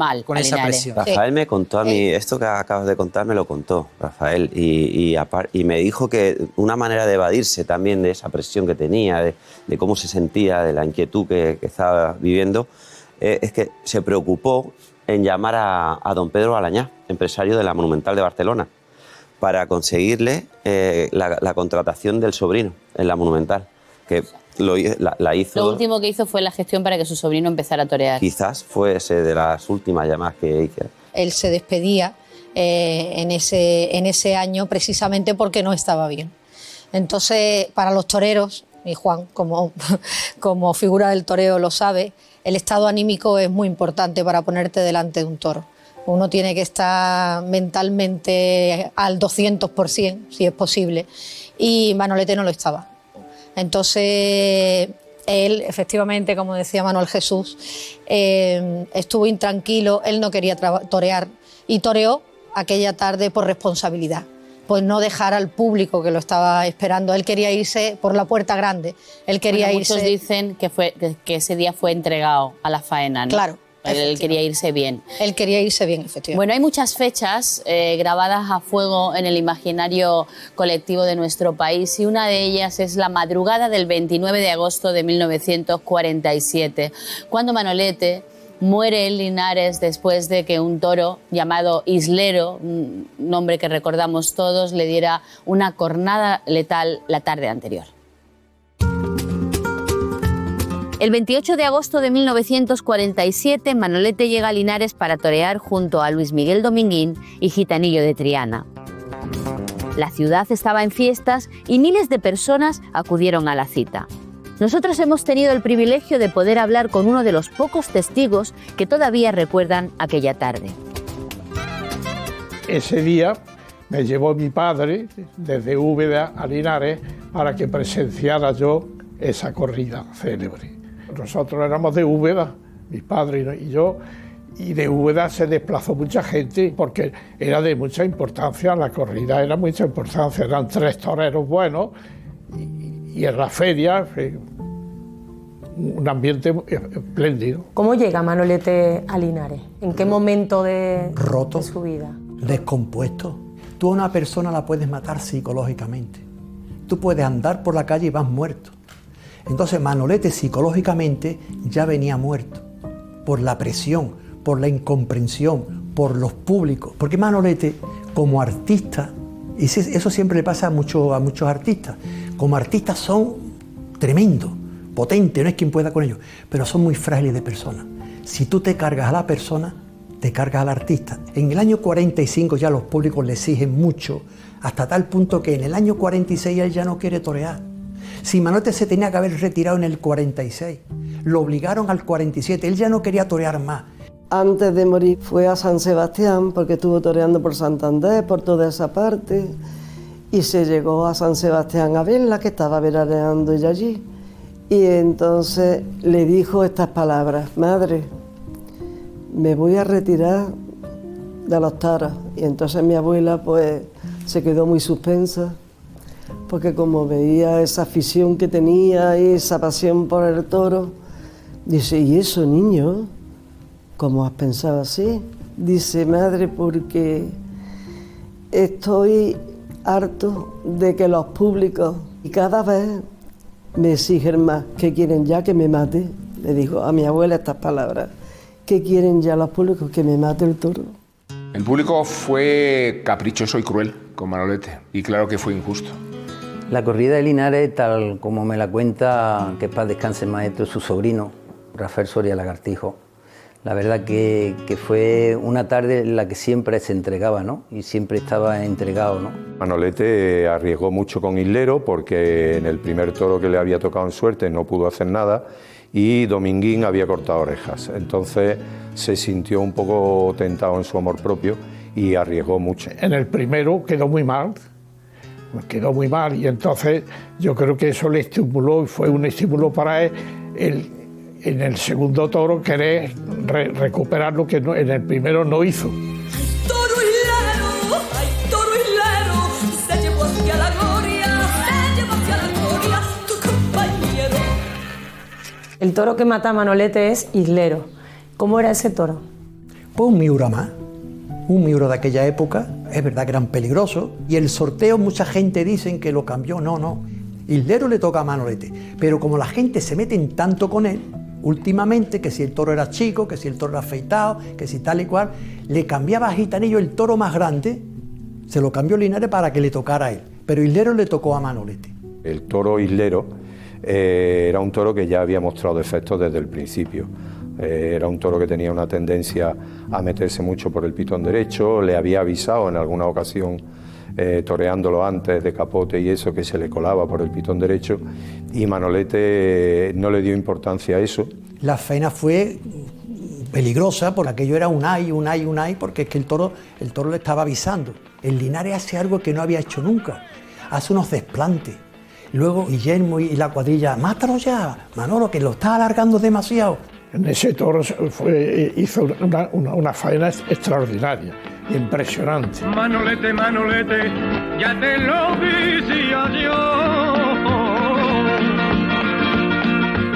presión. Rafael me contó a mí, esto que acabas de contar me lo contó Rafael, y me dijo que una manera de evadirse también de esa presión que tenía, de cómo se sentía, de la inquietud que estaba viviendo, es que se preocupó en llamar a don Pedro Balañá, empresario de la Monumental de Barcelona, para conseguirle la contratación del sobrino en la Monumental, que la hizo. Lo último que hizo fue la gestión para que su sobrino empezara a torear. Quizás fuese de las últimas llamadas que hice. Él se despedía en ese año precisamente porque no estaba bien. Entonces, para los toreros, y Juan como figura del toreo lo sabe, el estado anímico es muy importante para ponerte delante de un toro. Uno tiene que estar mentalmente al 200%, si es posible, y Manolete no lo estaba. Entonces, él, efectivamente, como decía Manuel Jesús, estuvo intranquilo, él no quería torear y toreó aquella tarde por responsabilidad, pues no dejar al público que lo estaba esperando. Él quería irse por la puerta grande, él quería irse... Muchos dicen que ese día fue entregado a la faena, ¿no? Claro. Él quería irse bien. Él quería irse bien, efectivamente. Bueno, hay muchas fechas grabadas a fuego en el imaginario colectivo de nuestro país y una de ellas es la madrugada del 29 de agosto de 1947, cuando Manolete muere en Linares después de que un toro llamado Islero, un nombre que recordamos todos, le diera una cornada letal la tarde anterior. El 28 de agosto de 1947, Manolete llega a Linares para torear junto a Luis Miguel Dominguín y Gitanillo de Triana. La ciudad estaba en fiestas y miles de personas acudieron a la cita. Nosotros hemos tenido el privilegio de poder hablar con uno de los pocos testigos que todavía recuerdan aquella tarde. Ese día me llevó mi padre desde Úbeda a Linares para que presenciara yo esa corrida célebre. Nosotros éramos de Úbeda, mi padre y yo, y de Úbeda se desplazó mucha gente porque era de mucha importancia, la corrida era mucha importancia, eran 3 toreros buenos y en la feria, un ambiente espléndido. ¿Cómo llega Manolete a Linares? ¿En qué momento de su vida? Descompuesto. Tú a una persona la puedes matar psicológicamente. Tú puedes andar por la calle y vas muerto. Entonces Manolete psicológicamente ya venía muerto por la presión, por la incomprensión, por los públicos. Porque Manolete, como artista, y eso siempre le pasa a muchos artistas, como artistas son tremendos, potentes, no es quien pueda con ellos, pero son muy frágiles de persona. Si tú te cargas a la persona, te cargas al artista. En el año 45 ya los públicos le exigen mucho, hasta tal punto que en el año 46 él ya no quiere torear. Si Manolete se tenía que haber retirado en el 46, lo obligaron al 47, él ya no quería torear más. Antes de morir fue a San Sebastián, porque estuvo toreando por Santander, por toda esa parte, y se llegó a San Sebastián a verla, que estaba veraneando ella allí. Y entonces le dijo estas palabras: madre, me voy a retirar de los toros. Y entonces mi abuela pues se quedó muy suspensa, porque como veía esa afición que tenía y esa pasión por el toro, dice: ¿y eso, niño? ¿Cómo has pensado así? Dice: madre, porque estoy harto de que los públicos y cada vez me exigen más, que quieren ya que me mate. Le dijo a mi abuela estas palabras: ¿qué quieren ya los públicos? Que me mate el toro. El público fue caprichoso y cruel con Manolete, y claro que fue injusto. La corrida de Linares, tal como me la cuenta, que paz descanse el maestro, su sobrino, Rafael Soria Lagartijo, la verdad que fue una tarde en la que siempre se entregaba, ¿no? Y siempre estaba entregado, ¿no? Manolete arriesgó mucho con Islero porque en el primer toro que le había tocado en suerte no pudo hacer nada y Dominguín había cortado orejas. Entonces se sintió un poco tentado en su amor propio y arriesgó mucho. En el primero quedó muy mal y entonces yo creo que eso le estimuló y fue un estímulo para él en el segundo toro querer recuperar lo que en el primero no hizo. Toro hilero, se llevó hacia la gloria, tu compañero. El toro que mata a Manolete es Islero. ¿Cómo era ese toro? Pues un miura más, un miura de aquella época. Es verdad que eran peligrosos y el sorteo mucha gente dicen que lo cambió. No. Islero le toca a Manolete, pero como la gente se mete en tanto con él, últimamente, que si el toro era chico, que si el toro era afeitado, que si tal y cual, le cambiaba a Gitanillo el toro más grande, se lo cambió Linares para que le tocara a él, pero Islero le tocó a Manolete. El toro Islero era un toro que ya había mostrado defectos desde el principio. Era un toro que tenía una tendencia a meterse mucho por el pitón derecho, le había avisado en alguna ocasión toreándolo antes de capote y eso, que se le colaba por el pitón derecho, y Manolete no le dio importancia a eso. La faena fue peligrosa porque aquello era un ay, porque es que el toro le estaba avisando. El Linares hace algo que no había hecho nunca, hace unos desplantes. Luego Guillermo y la cuadrilla: mátalo ya, Manolo, que lo está alargando demasiado. En ese toro hizo una faena extraordinaria, impresionante. Manolete, Manolete, ya te lo decía yo,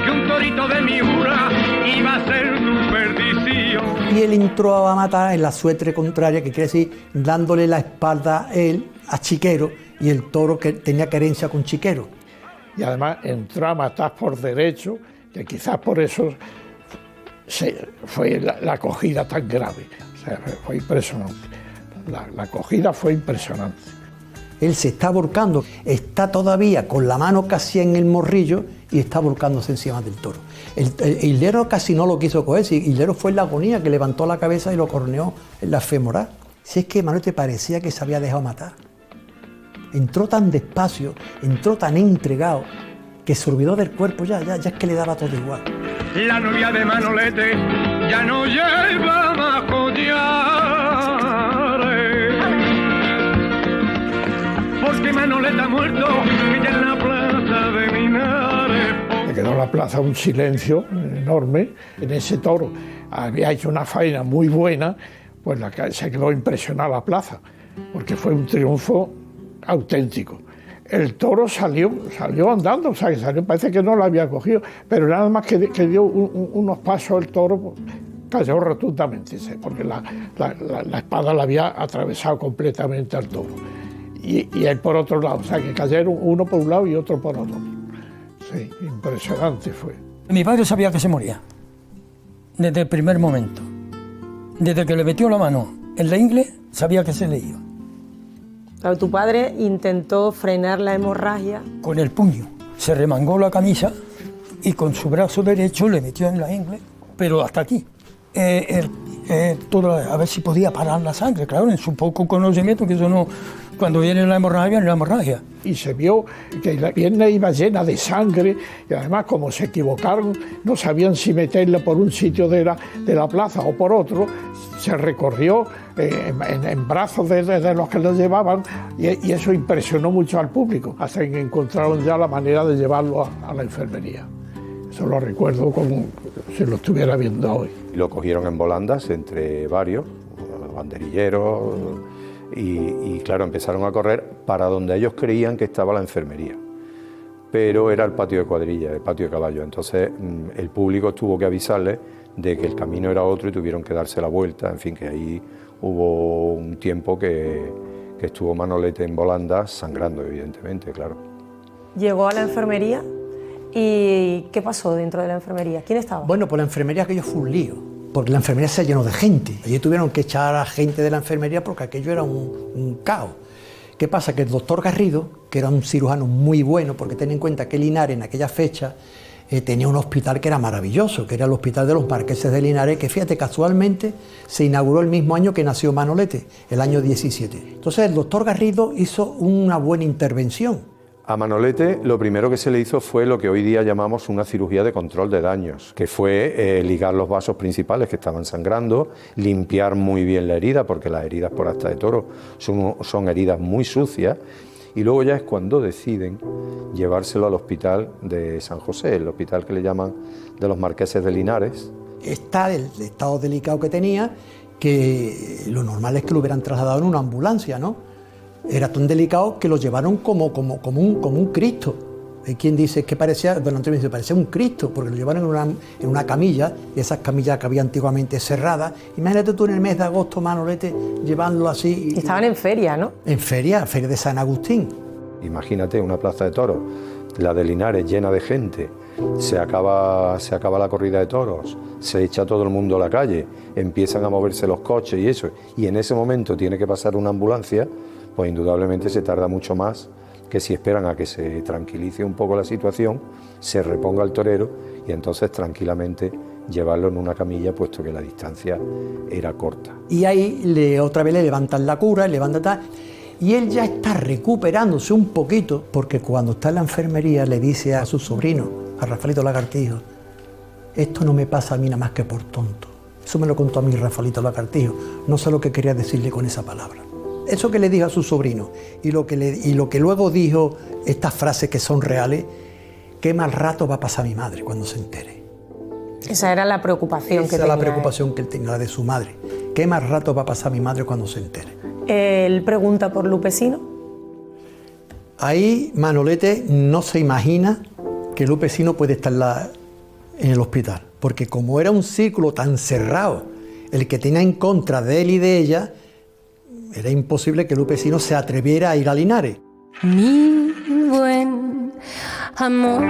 que un torito de Miura iba a ser tu perdición. Y él entró a matar en la suerte contraria, que quiere decir dándole la espalda él a Chiquero, y el toro que tenía querencia con Chiquero. Y además entró a matar por derecho, que quizás por eso fue la acogida tan grave. O sea, fue impresionante. La acogida fue impresionante. Él se está volcando, está todavía con la mano casi en el morrillo y está volcándose encima del toro. El Islero casi no lo quiso coger, Islero fue en la agonía, que levantó la cabeza y lo corneó en la femoral. Si es que Manolete parecía que se había dejado matar. Entró tan despacio, entró tan entregado, que se olvidó del cuerpo ya es que le daba todo igual. La novia de Manolete ya no lleva más collares, porque Manolete ha muerto y ya en la plaza de Linares. Me quedó en la plaza un silencio enorme. En ese toro había hecho una faena muy buena, pues se quedó impresionada la plaza, porque fue un triunfo auténtico. El toro salió andando, o sea, que salió, parece que no lo había cogido, pero nada más que dio unos pasos el toro, cayó rotundamente, porque la espada la había atravesado completamente al toro. Y él por otro lado, o sea, que cayeron uno por un lado y otro por otro. Sí, impresionante fue. Mi padre sabía que se moría, desde el primer momento. Desde que le metió la mano en la ingle, sabía que se le iba. Claro, tu padre intentó frenar la hemorragia. Con el puño, se remangó la camisa y con su brazo derecho le metió en la ingle, pero hasta aquí. A ver si podía parar la sangre, claro, en su poco conocimiento, que eso no, cuando viene la hemorragia. Y se vio que la pierna iba llena de sangre y además como se equivocaron, no sabían si meterla por un sitio de la plaza o por otro, se recorrió en brazos de los que lo llevaban y eso impresionó mucho al público, hasta que encontraron ya la manera de llevarlo a la enfermería. Eso lo recuerdo como si lo estuviera viendo hoy. Y lo cogieron en volandas entre varios, banderilleros, y claro, empezaron a correr para donde ellos creían que estaba la enfermería. Pero era el patio de cuadrilla, el patio de caballo. Entonces el público tuvo que avisarles de que el camino era otro y tuvieron que darse la vuelta. En fin, que ahí hubo un tiempo que estuvo Manolete en volandas, sangrando, evidentemente, claro. Llegó a la enfermería. ¿Y qué pasó dentro de la enfermería? ¿Quién estaba? Bueno, pues la enfermería aquello fue un lío, porque la enfermería se llenó de gente. Allí tuvieron que echar a gente de la enfermería porque aquello era un caos. ¿Qué pasa? Que el doctor Garrido, que era un cirujano muy bueno, porque ten en cuenta que Linares en aquella fecha tenía un hospital que era maravilloso, que era el Hospital de los Marqueses de Linares, que fíjate, casualmente se inauguró el mismo año que nació Manolete, el año 17. Entonces el doctor Garrido hizo una buena intervención. A Manolete lo primero que se le hizo fue lo que hoy día llamamos una cirugía de control de daños, que fue ligar los vasos principales que estaban sangrando, limpiar muy bien la herida, porque las heridas por asta de toro son heridas muy sucias, y luego ya es cuando deciden llevárselo al hospital de San José, el hospital que le llaman de los Marqueses de Linares. Está el estado delicado que tenía, que lo normal es que lo hubieran trasladado en una ambulancia, ¿no? Era tan delicado que lo llevaron como un Cristo. Hay quien dice que parecía un Cristo, porque lo llevaron en una camilla, y esas camillas que había antiguamente cerradas. Imagínate tú en el mes de agosto, Manolete, llevándolo así. Y estaban en feria, ¿no? En feria de San Agustín. Imagínate una plaza de toros, la de Linares, llena de gente, se acaba la corrida de toros, se echa todo el mundo a la calle, empiezan a moverse los coches y eso, y en ese momento tiene que pasar una ambulancia, pues indudablemente se tarda mucho más que si esperan a que se tranquilice un poco la situación, se reponga el torero y entonces tranquilamente llevarlo en una camilla, puesto que la distancia era corta. Y ahí otra vez le levantan la cura, y él ya está recuperándose un poquito, porque cuando está en la enfermería le dice a su sobrino, a Rafaelito Lagartijo, esto no me pasa a mí nada más que por tonto. Eso me lo contó a mí Rafaelito Lagartijo, no sé lo que quería decirle con esa palabra. Eso que le dijo a su sobrino y lo que luego dijo, estas frases que son reales, qué mal rato va a pasar mi madre cuando se entere. Esa era la preocupación que tenía. Esa era la preocupación que él tenía, la de su madre. Qué mal rato va a pasar mi madre cuando se entere. Él pregunta por Lupe Sino. Ahí Manolete no se imagina que Lupe Sino puede estar en el hospital, porque como era un círculo tan cerrado, el que tenía en contra de él y de ella, era imposible que Lupe Sino se atreviera a ir a Linares. Mi buen amor.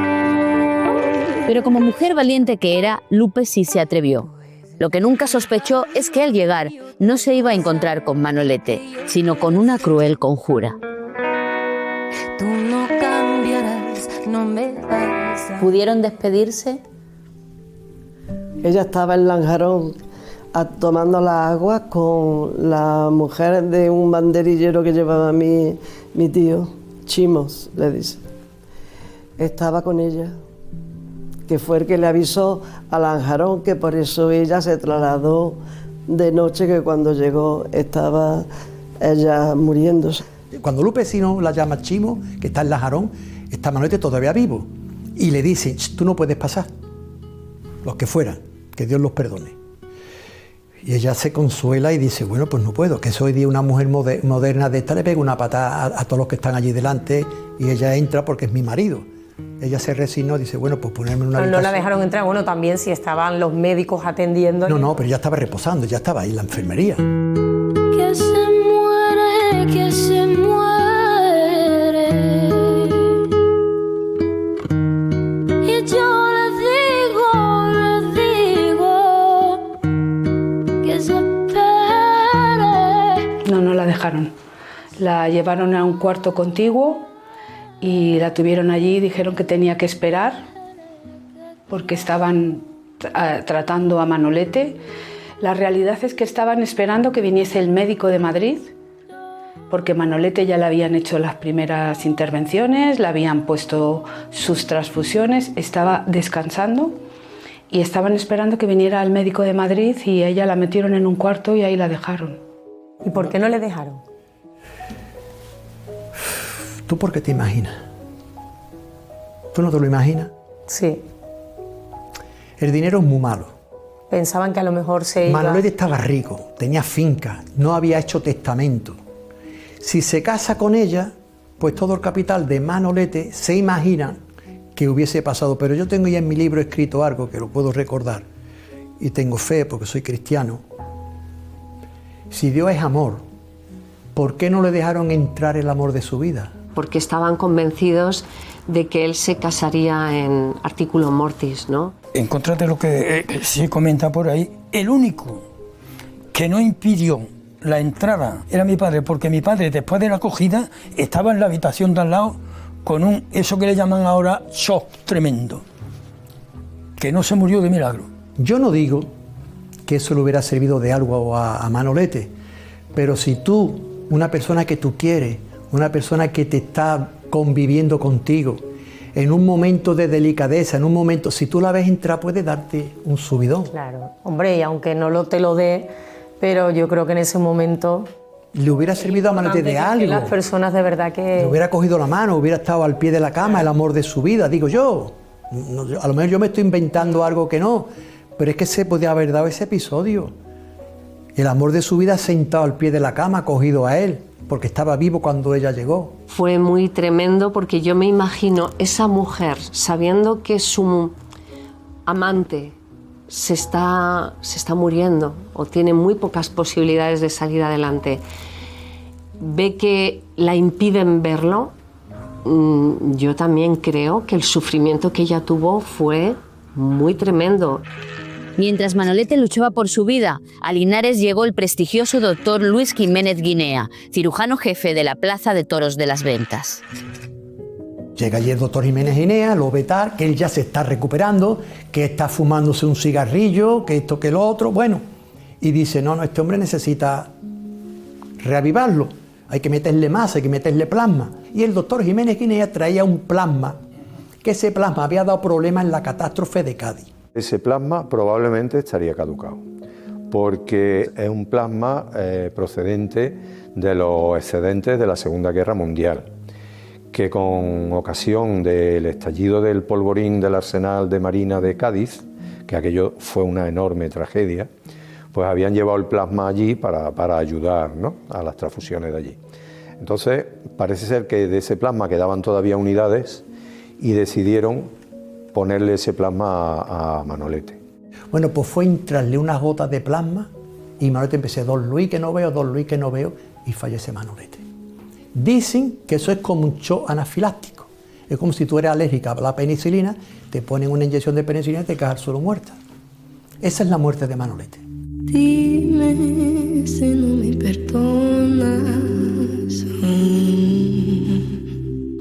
Pero como mujer valiente que era, Lupe sí se atrevió. Lo que nunca sospechó es que al llegar no se iba a encontrar con Manolete, sino con una cruel conjura. Tú no cambiarás, no me vas a... ¿Pudieron despedirse? Ella estaba en Lanjarón tomando las aguas con la mujer de un banderillero que llevaba mi tío, Chimos, le dice. Estaba con ella, que fue el que le avisó a Lanjarón, que por eso ella se trasladó de noche, que cuando llegó estaba ella muriéndose. Cuando Lupe Sino la llama Chimo, que está en Lanjarón, está Manolete todavía vivo, y le dice, tú no puedes pasar, los que fueran, que Dios los perdone. Y ella se consuela y dice, bueno, pues no puedo, que soy de una mujer moderna de esta, le pego una patada a todos los que están allí delante y ella entra porque es mi marido. Ella se resignó, dice, bueno, pues ponerme en una Pero habitación. no la dejaron entrar, bueno, también si estaban los médicos atendiendo. No, pero ya estaba reposando, ya estaba ahí en la enfermería. Que se muere, que se muere. Y yo le digo que se espere. No la dejaron. La llevaron a un cuarto contiguo y la tuvieron allí y dijeron que tenía que esperar porque estaban tratando a Manolete. La realidad es que estaban esperando que viniese el médico de Madrid, porque Manolete ya le habían hecho las primeras intervenciones, le habían puesto sus transfusiones, estaba descansando y estaban esperando que viniera el médico de Madrid y a ella la metieron en un cuarto y ahí la dejaron. ¿Y por qué no le dejaron? ¿Tú por qué te imaginas? ¿Tú no te lo imaginas? Sí. El dinero es muy malo. Pensaban que a lo mejor se iba... Manolete estaba rico, tenía finca, no había hecho testamento. Si se casa con ella, pues todo el capital de Manolete se imagina que hubiese pasado. Pero yo tengo ya en mi libro escrito algo que lo puedo recordar y tengo fe porque soy cristiano. Si Dios es amor, ¿por qué no le dejaron entrar el amor de su vida? Porque estaban convencidos de que él se casaría en artículo mortis, ¿no? En contra de lo que se comenta por ahí, el único que no impidió la entrada era mi padre, porque mi padre, después de la acogida, estaba en la habitación de al lado con eso que le llaman ahora shock tremendo, que no se murió de milagro. Yo no digo que eso le hubiera servido de algo a Manolete, pero si tú, una persona que tú quieres, una persona que te está conviviendo contigo, en un momento de delicadeza, en un momento, si tú la ves entrar, puede darte un subidón. Claro, hombre, y aunque no te lo dé, pero yo creo que en ese momento... Le hubiera servido a Manolete de algo. Que las personas de verdad que... Le hubiera cogido la mano, hubiera estado al pie de la cama, el amor de su vida, digo yo. A lo mejor yo me estoy inventando algo que no, pero es que se podía haber dado ese episodio. El amor de su vida sentado al pie de la cama, cogido a él, porque estaba vivo cuando ella llegó. Fue muy tremendo porque yo me imagino esa mujer sabiendo que su amante se está muriendo o tiene muy pocas posibilidades de salir adelante, ve que la impiden verlo. Yo también creo que el sufrimiento que ella tuvo fue muy tremendo. Mientras Manolete luchaba por su vida, a Linares llegó el prestigioso doctor Luis Jiménez Guinea, cirujano jefe de la Plaza de Toros de las Ventas. Llega allí el doctor Jiménez Guinea, lo ve tal, que él ya se está recuperando, que está fumándose un cigarrillo, que esto, que lo otro, bueno. Y dice, no, este hombre necesita reavivarlo, hay que meterle masa, hay que meterle plasma. Y el doctor Jiménez Guinea traía un plasma, que ese plasma había dado problemas en la catástrofe de Cádiz. Ese plasma probablemente estaría caducado, porque es un plasma procedente de los excedentes de la Segunda Guerra Mundial, que con ocasión del estallido del polvorín del Arsenal de Marina de Cádiz, que aquello fue una enorme tragedia, pues habían llevado el plasma allí para ayudar, ¿no?, a las transfusiones de allí. Entonces, parece ser que de ese plasma quedaban todavía unidades y decidieron ponerle ese plasma a Manolete. Bueno, pues fue entrarle unas gotas de plasma y Manolete empezó, don Luis que no veo, don Luis que no veo, y fallece Manolete. Dicen que eso es como un shock anafiláctico. Es como si tú eres alérgica a la penicilina, te ponen una inyección de penicilina y te caes al suelo muerta. Esa es la muerte de Manolete. Dime si no me perdonas.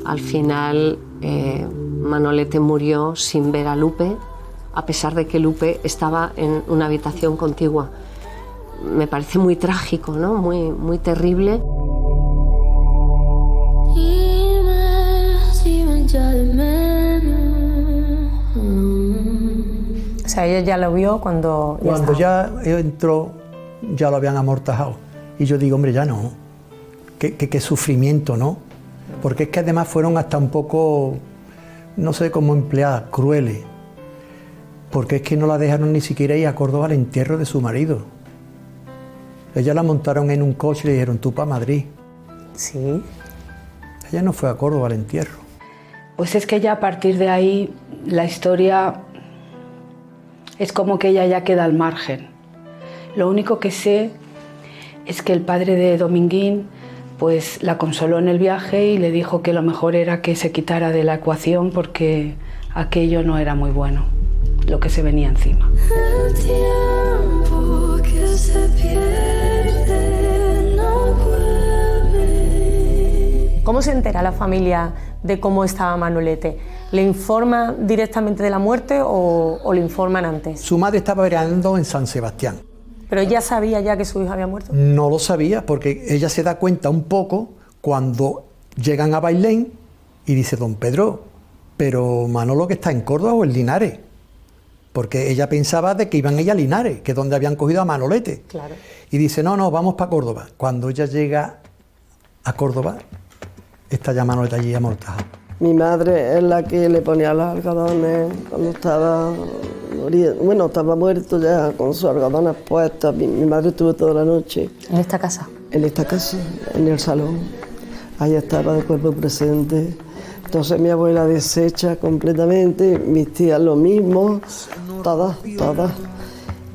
Al final Manolete murió sin ver a Lupe, a pesar de que Lupe estaba en una habitación contigua. Me parece muy trágico, ¿no? Muy terrible. O sea, ella ya lo vio cuando ya entró, ya lo habían amortajado. Y yo digo, hombre, ya no. Qué sufrimiento, ¿no? Porque es que además fueron hasta un poco, no sé cómo emplear, crueles. Porque es que no la dejaron ni siquiera ir a Córdoba al entierro de su marido. Ella la montaron en un coche y le dijeron, tú para Madrid. Sí. Ella no fue a Córdoba al entierro. Pues es que ya a partir de ahí la historia es como que ella ya queda al margen. Lo único que sé es que el padre de Dominguín pues la consoló en el viaje y le dijo que lo mejor era que se quitara de la ecuación porque aquello no era muy bueno, lo que se venía encima. El tiempo que se pierde no vuelve. ¿Cómo se entera la familia de cómo estaba Manolete? ¿Le informa directamente de la muerte o le informan antes? Su madre estaba verandeando en San Sebastián. ¿Pero ella sabía ya que su hijo había muerto? No lo sabía porque ella se da cuenta un poco cuando llegan a Bailén y dice, don Pedro, pero Manolo que está en Córdoba o en Linares. Porque ella pensaba de que iban ella a Linares, que es donde habían cogido a Manolete. Claro. Y dice, no, vamos para Córdoba. Cuando ella llega a Córdoba, está ya Manolete allí amortajado. Mi madre es la que le ponía los algodones cuando estaba bueno, estaba muerto ya con sus algodones puestos. Mi madre estuvo toda la noche. ¿En esta casa? En esta casa, en el salón. Ahí estaba de cuerpo presente. Entonces mi abuela deshecha completamente, mis tías lo mismo, todas.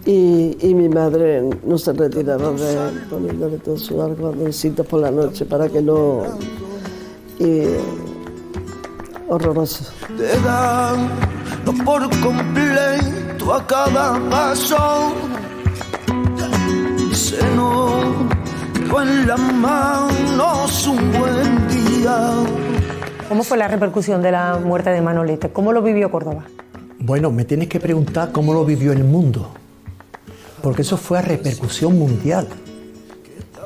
Y mi madre no se retiraba de poniéndole todos sus algodoncitos por la noche para que no... horroroso. Te dan por completo a cada paso. Se nos en las manos un buen día. ¿Cómo fue la repercusión de la muerte de Manolete? ¿Cómo lo vivió Córdoba? Bueno, me tienes que preguntar cómo lo vivió el mundo, porque eso fue a repercusión mundial.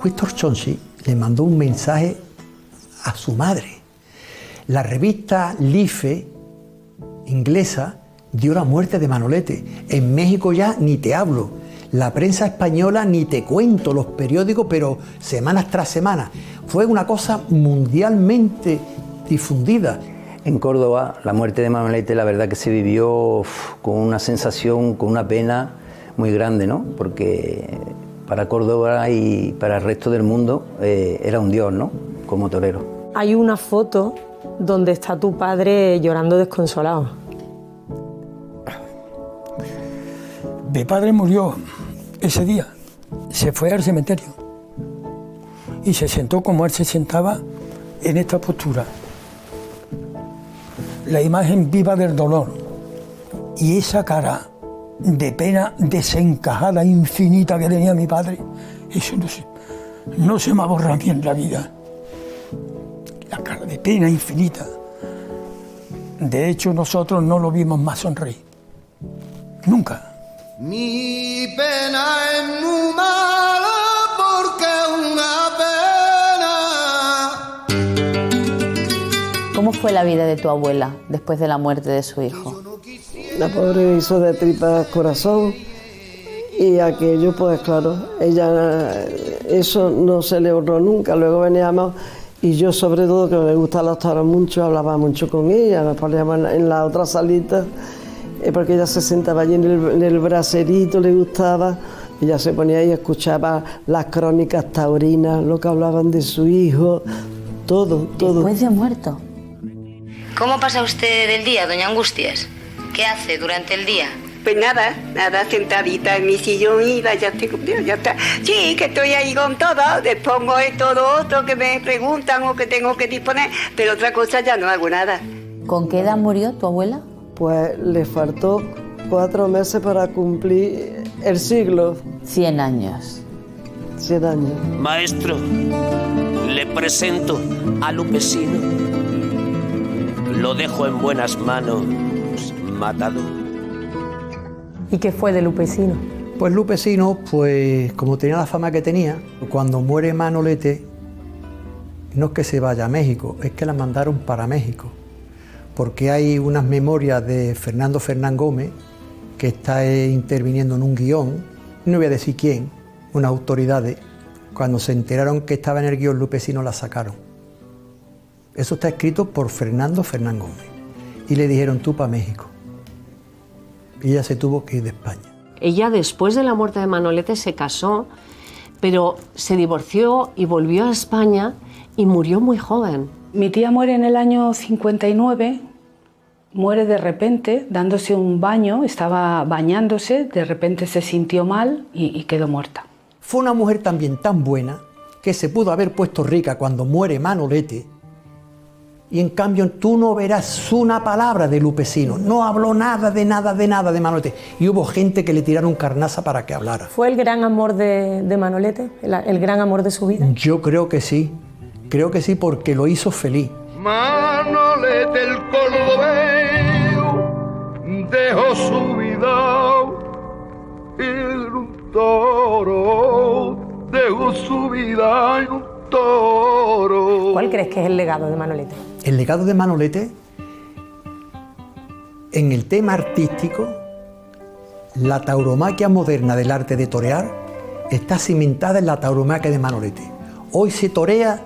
Víctor Chonsi le mandó un mensaje a su madre. La revista Life, inglesa, dio la muerte de Manolete. En México ya ni te hablo. La prensa española ni te cuento, los periódicos, pero semanas tras semanas. Fue una cosa mundialmente difundida. En Córdoba, la muerte de Manolete, la verdad que se vivió con una sensación, con una pena muy grande, ¿no? Porque para Córdoba y para el resto del mundo era un dios, ¿no? Como torero. Hay una foto donde está tu padre llorando desconsolado. Mi padre murió ese día, se fue al cementerio y se sentó como él se sentaba en esta postura. La imagen viva del dolor y esa cara de pena desencajada, infinita que tenía mi padre, eso no se me borra a mí en la vida. La cara de pena infinita. De hecho, nosotros no lo vimos más sonreír. Nunca. Mi pena es muy mala porque es una pena. ¿Cómo fue la vida de tu abuela después de la muerte de su hijo? La pobre hizo de tripas corazón y aquello, pues claro, ella eso no se le honró nunca. Luego veníamos y yo, sobre todo, que me gustan los toros mucho, hablaba mucho con ella, nos poníamos en la otra salita, porque ella se sentaba allí en el braserito, le gustaba, ella se ponía ahí y escuchaba las crónicas taurinas, lo que hablaban de su hijo, todo. Después de muerto. ¿Cómo pasa usted el día, doña Angustias? ¿Qué hace durante el día? Pues nada, sentadita en mi sillón y ya está. Sí, que estoy ahí con todo, les pongo esto, lo otro que me preguntan o que tengo que disponer, pero otra cosa ya no hago nada. ¿Con qué edad murió tu abuela? Pues le faltó 4 meses para cumplir el siglo. 100 años. 100 años. Maestro, le presento a Lupesino. Lo dejo en buenas manos, matado. ¿Y qué fue de Lupesino? Pues Lupesino, pues como tenía la fama que tenía, cuando muere Manolete, no es que se vaya a México, es que la mandaron para México, porque hay unas memorias de Fernando Fernán Gómez, que está interviniendo en un guión, no voy a decir quién, unas autoridades, cuando se enteraron que estaba en el guión Lupesino la sacaron. Eso está escrito por Fernando Fernán Gómez, y le dijeron tú para México. Y ella se tuvo que ir de España. Ella, después de la muerte de Manolete, se casó pero se divorció y volvió a España y murió muy joven. Mi tía muere en el año 59, muere de repente dándose un baño, estaba bañándose, de repente se sintió mal y quedó muerta. Fue una mujer también tan buena que se pudo haber puesto rica cuando muere Manolete, y en cambio tú no verás una palabra de Lupe Sino, no habló nada de Manolete, y hubo gente que le tiraron carnaza para que hablara. ¿Fue el gran amor de Manolete, el gran amor de su vida? Yo creo que sí porque lo hizo feliz. Manolete el cordobés dejó su vida en un toro, dejó su vida en un toro. ¿Cuál crees que es el legado de Manolete? El legado de Manolete, en el tema artístico, la tauromaquia moderna del arte de torear está cimentada en la tauromaquia de Manolete. Hoy se torea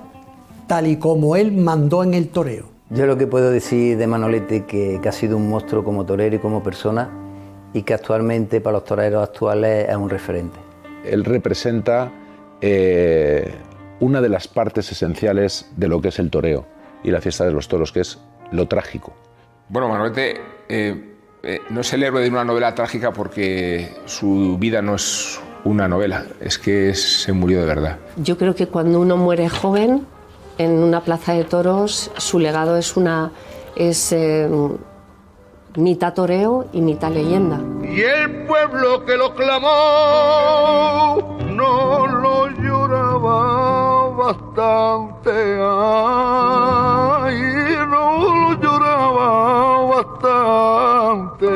tal y como él mandó en el toreo. Yo lo que puedo decir de Manolete que ha sido un monstruo como torero y como persona, y que actualmente para los toreros actuales es un referente. Él representa una de las partes esenciales de lo que es el toreo y la fiesta de los toros, que es lo trágico. Bueno, Manolete no es el héroe de una novela trágica porque su vida no es una novela, es que se murió de verdad. Yo creo que cuando uno muere joven en una plaza de toros, su legado es mitad toreo y mitad leyenda. Y el pueblo que lo clamó no lo lloraba bastante, ay, no lo lloraba bastante.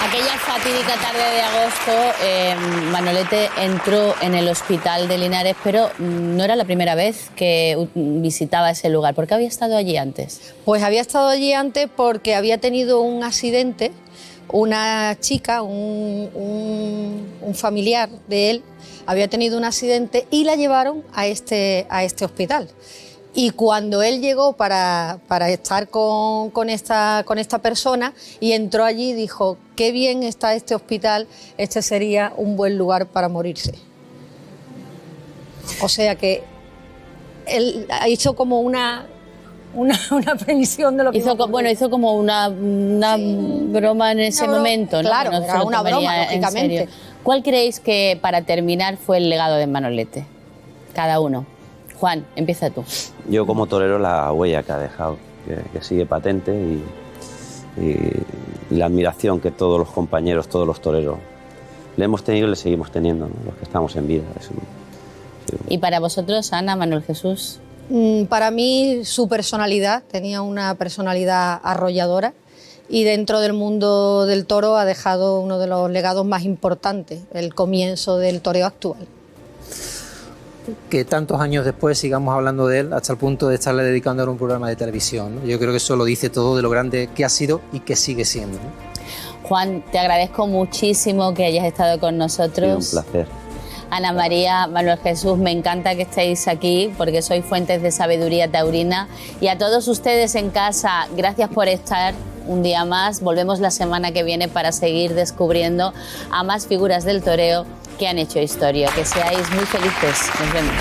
Aquella fatídica tarde de agosto, Manolete entró en el hospital de Linares, pero no era la primera vez que visitaba ese lugar. ¿Por qué había estado allí antes? Pues había estado allí antes porque había tenido un accidente, una chica, un familiar de él, había tenido un accidente y la llevaron a este hospital. Y cuando él llegó para estar con esta persona y entró allí, dijo: qué bien está este hospital, este sería un buen lugar para morirse. O sea que él hizo como una previsión de lo que hizo como una broma en ese momento, ¿no? Claro, No era se lo una tomaría broma, en lógicamente. serio. ¿Cuál creéis que, para terminar, fue el legado de Manolete? Cada uno. Juan, empieza tú. Yo como torero la huella que ha dejado, que sigue patente, y la admiración que todos los compañeros, todos los toreros le hemos tenido y le seguimos teniendo, ¿no? Los que estamos en vida. ¿Y para vosotros, Ana, Manuel Jesús? Para mí, su personalidad, tenía una personalidad arrolladora, y dentro del mundo del toro ha dejado uno de los legados más importantes, el comienzo del toreo actual. Que tantos años después sigamos hablando de él hasta el punto de estarle dedicando ahora un programa de televisión, ¿no? Yo creo que eso lo dice todo de lo grande que ha sido y que sigue siendo, ¿no? Juan, te agradezco muchísimo que hayas estado con nosotros. Sí, un placer. Ana María, Manuel Jesús, me encanta que estéis aquí porque sois fuentes de sabiduría taurina. Y a todos ustedes en casa, gracias por estar un día más. Volvemos la semana que viene para seguir descubriendo a más figuras del toreo que han hecho historia. Que seáis muy felices. Nos vemos.